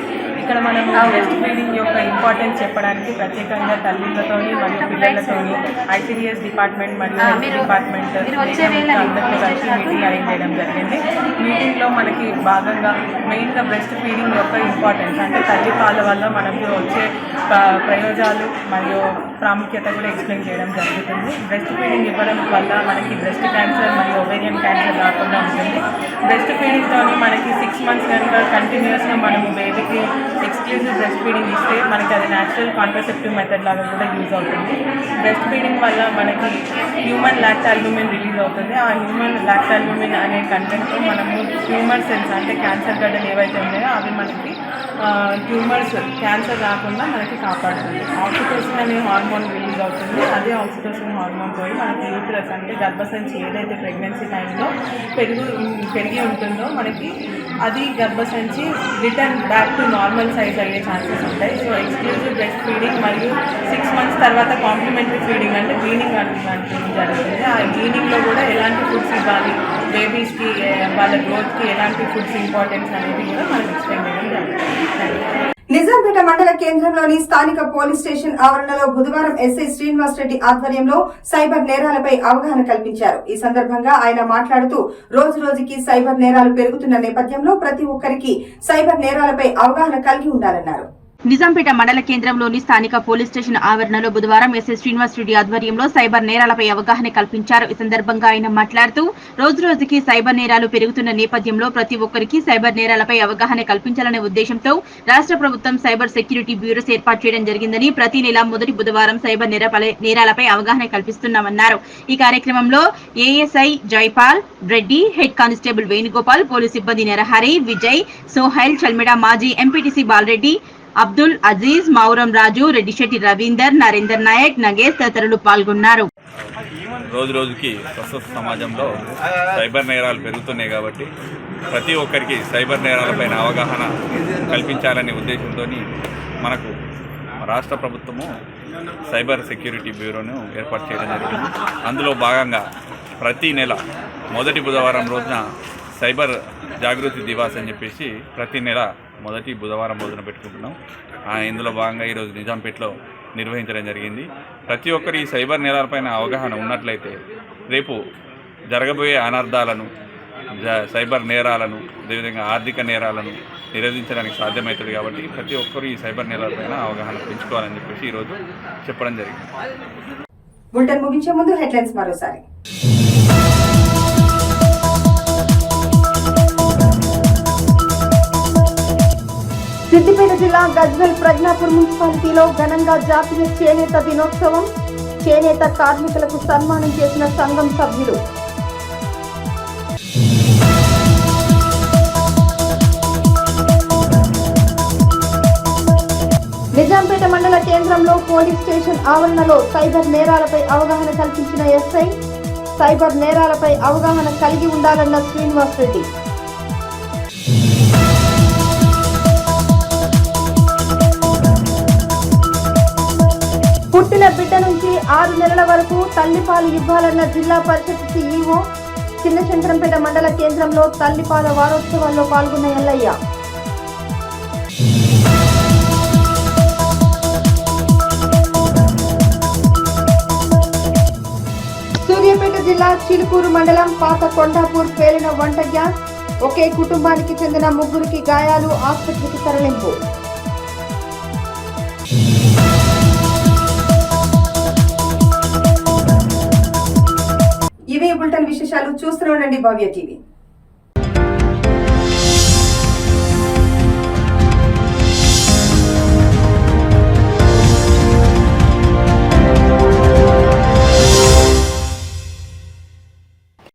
ఇక్కడ మనము బ్రెస్ట్ ఫీడింగ్ యొక్క ఇంపార్టెన్స్ చెప్పడానికి ప్రత్యేకంగా తల్లిలతోని మరియు పిల్లలతోని ఐసిడిఎస్ డిపార్ట్మెంట్ మరియు హెల్త్ డిపార్ట్మెంట్ అందరితో కలిసి మీటింగ్ అరేంజ్ చేయడం జరిగింది. మీటింగ్లో మనకి భాగంగా మెయిన్గా బ్రెస్ట్ ఫీడింగ్ యొక్క ఇంపార్టెన్స్ అంటే తల్లిపాల వల్ల మనకు వచ్చే ప్రయోజనాలు మరియు ప్రాముఖ్యత కూడా ఎక్స్ప్లెయిన్ చేయడం జరుగుతుంది. బ్రెస్ట్ ఫీడింగ్ ఇవ్వడం వల్ల మనకి బ్రెస్ట్ క్యాన్సర్ మరియు ఓవేరియన్ క్యాన్సర్ రాకుండా ఉంటుంది. బ్రెస్ట్ ఫీడింగ్తో మనకి 6 మంత్స్ కనుక కంటిన్యూస్గా మనము బేబీకి ఎక్స్క్లూజివ్ బ్రెస్ట్ ఫీడింగ్ ఇస్తే మనకి అది న్యాచురల్ కాంట్రసెప్టివ్ మెథడ్ లాగా కూడా యూజ్ అవుతుంది. బ్రెస్ట్ ఫీడింగ్ వల్ల మనకి హ్యూమన్ లాక్టాల్బుమిన్ రిలీజ్ అవుతుంది. ఆ హ్యూమన్ లాక్టాల్బుమిన్ అనే కంటెంట్తో మనము ట్యూమర్ సెల్స్ అంటే క్యాన్సర్ గడ్డలు ఏవైతే ఉన్నాయో అవి మనకి ట్యూమర్స్ క్యాన్సర్ రాకుండా మనకి కాపాడుతుంది. ఆక్సిటోసిన్ అనే హార్మోన్ రిలీజ్ అవుతుంది. అదే ఆక్సిటోసిన్ హార్మోన్ పోయి మనకి యూట్రస్ అంటే గర్భసంచి ఏదైతే ప్రెగ్నెన్సీ టైంలో పెరిగి ఉంటుందో మనకి అది గర్భసంచి return back to normal size అయ్యే ఛాన్సెస్ ఉంటాయి. సో ఎక్స్క్లూజివ్ బ్రెస్ట్ ఫీడింగ్ మరియు 6 మంత్స్ తర్వాత కాంప్లిమెంటరీ ఫీడింగ్ అంటే వీనింగ్ అంటే జరుగుతుంది. ఆ వీనింగ్లో కూడా ఎలాంటి ఫుడ్స్ ఇవ్వాలి, బేబీస్కి వాళ్ళ గ్రోత్కి ఎలాంటి ఫుడ్స్ ఇంపార్టెన్స్ అనేది కూడా మనం ఎక్స్ప్లెయిన్ చేయడం జరుగుతుంది. నిజాంపేట మండల కేంద్రంలోని స్థానిక పోలీస్ స్టేషన్ ఆవరణలో బుధవారం ఎస్ఐ శ్రీనివాస్ రెడ్డి ఆధ్వర్యంలో సైబర్ నేరాలపై అవగాహన కల్పించారు. ఈ సందర్భంగా ఆయన మాట్లాడుతూ రోజు రోజుకి సైబర్ నేరాలు పెరుగుతున్న నేపథ్యంలో ప్రతి ఒక్కరికి సైబర్ నేరాలపై అవగాహన కలిగి ఉండాలన్నారు. నిజాంపేట మండల కేంద్రంలోని స్థానిక పోలీస్ స్టేషన్ ఆవరణలో బుధవారం ఎస్ఐ శ్రీనివాస్ రెడ్డి ఆధ్వర్యంలో సైబర్ నేరాలపై అవగాహన కల్పించారు. ఈ సందర్భంగా ఆయన మాట్లాడుతూ రోజు రోజుకి సైబర్ నేరాలు పెరుగుతున్న నేపథ్యంలో ప్రతి ఒక్కరికి సైబర్ నేరాలపై అవగాహన కల్పించాలనే ఉద్దేశంతో రాష్ట్ర ప్రభుత్వం సైబర్ సెక్యూరిటీ బ్యూరోస్ ఏర్పాటు చేయడం జరిగిందని ప్రతి నెల మొదటి బుధవారం సైబర్ నేరాలపై అవగాహన కల్పిస్తున్నామన్నారు. ఈ కార్యక్రమంలో ASI Jaipal Reddy, head constable Venugopal, police సిబ్బంది నరహరి, విజయ్, సోహైల్, చల్మెడ మాజీ ఎంపీటీసీ బాలరెడ్డి, అబ్దుల్ అజీజ్, మౌరం రాజు, రెడ్డిశెట్టి రవీందర్, నరేందర్ నాయక్, నగేష్ తదితరులు పాల్గొన్నారు. రోజు రోజుకి ప్రస్తుత సమాజంలో సైబర్ నేరాలు పెరుగుతున్నాయి కాబట్టి ప్రతి ఒక్కరికి సైబర్ నేరాలపైన అవగాహన కల్పించాలనే ఉద్దేశంతో మనకు రాష్ట్ర ప్రభుత్వము సైబర్ సెక్యూరిటీ బ్యూరోను ఏర్పాటు చేయడం జరిగింది. అందులో భాగంగా ప్రతి నెల మొదటి బుధవారం రోజున సైబర్ జాగృతి దివాస్ అని చెప్పేసి ప్రతి నెల మొదటి బుధవారం రోజున పెట్టుకుంటున్నాం. ఇందులో భాగంగా ఈరోజు నిజాంపేటలో నిర్వహించడం జరిగింది. ప్రతి ఒక్కరి సైబర్ నేరాలపైన అవగాహన ఉన్నట్లయితే రేపు జరగబోయే అనర్థాలను, సైబర్ నేరాలను, అదేవిధంగా ఆర్థిక నేరాలను నిరోధించడానికి సాధ్యమవుతుంది. కాబట్టి ప్రతి ఒక్కరు ఈ సైబర్ నేరాలపైన అవగాహన పెంచుకోవాలని చెప్పేసి ఈరోజు చెప్పడం జరిగింది. బులెటిన్ ముగించే ముందు హెడ్లైన్స్ మరోసారి. సిద్దిపేట జిల్లా గజ్వేల్ ప్రజ్ఞాపూర్ మున్సిపాలిటీలో ఘనంగా జాతీయ చేనేత దినోత్సవం. చేనేత కార్మికులకు సన్మానం చేసిన సంఘం సభ్యులు. నిజాంపేట మండల కేంద్రంలో పోలీస్ స్టేషన్ ఆవరణలో సైబర్ నేరాలపై అవగాహన కల్పించిన ఎస్ఐ. సైబర్ నేరాలపై అవగాహన కలిగి ఉండాలన్న శ్రీనివాస్ రెడ్డి. పుట్టిన బిడ్డ నుంచి 6 నెలల వరకు తల్లిపాలు ఇవ్వాలన్న జిల్లా పరిషత్ సీఈఓ. చిన్నశంకరంపేట మండల కేంద్రంలో తల్లిపాల వారోత్సవాల్లో పాల్గొన్న ఎల్లయ్య. సూర్యాపేట జిల్లా చిలుకూరు మండలం పాత కొండాపూర్ పేలిన వంట గ్యాస్. ఒకే కుటుంబానికి చెందిన 3 గాయాలు, ఆసుపత్రికి తరలింపు. ఇవే బులెటిన్ విశేషాలు. చూస్తూనే ఉండండి భవ్య టీవీ.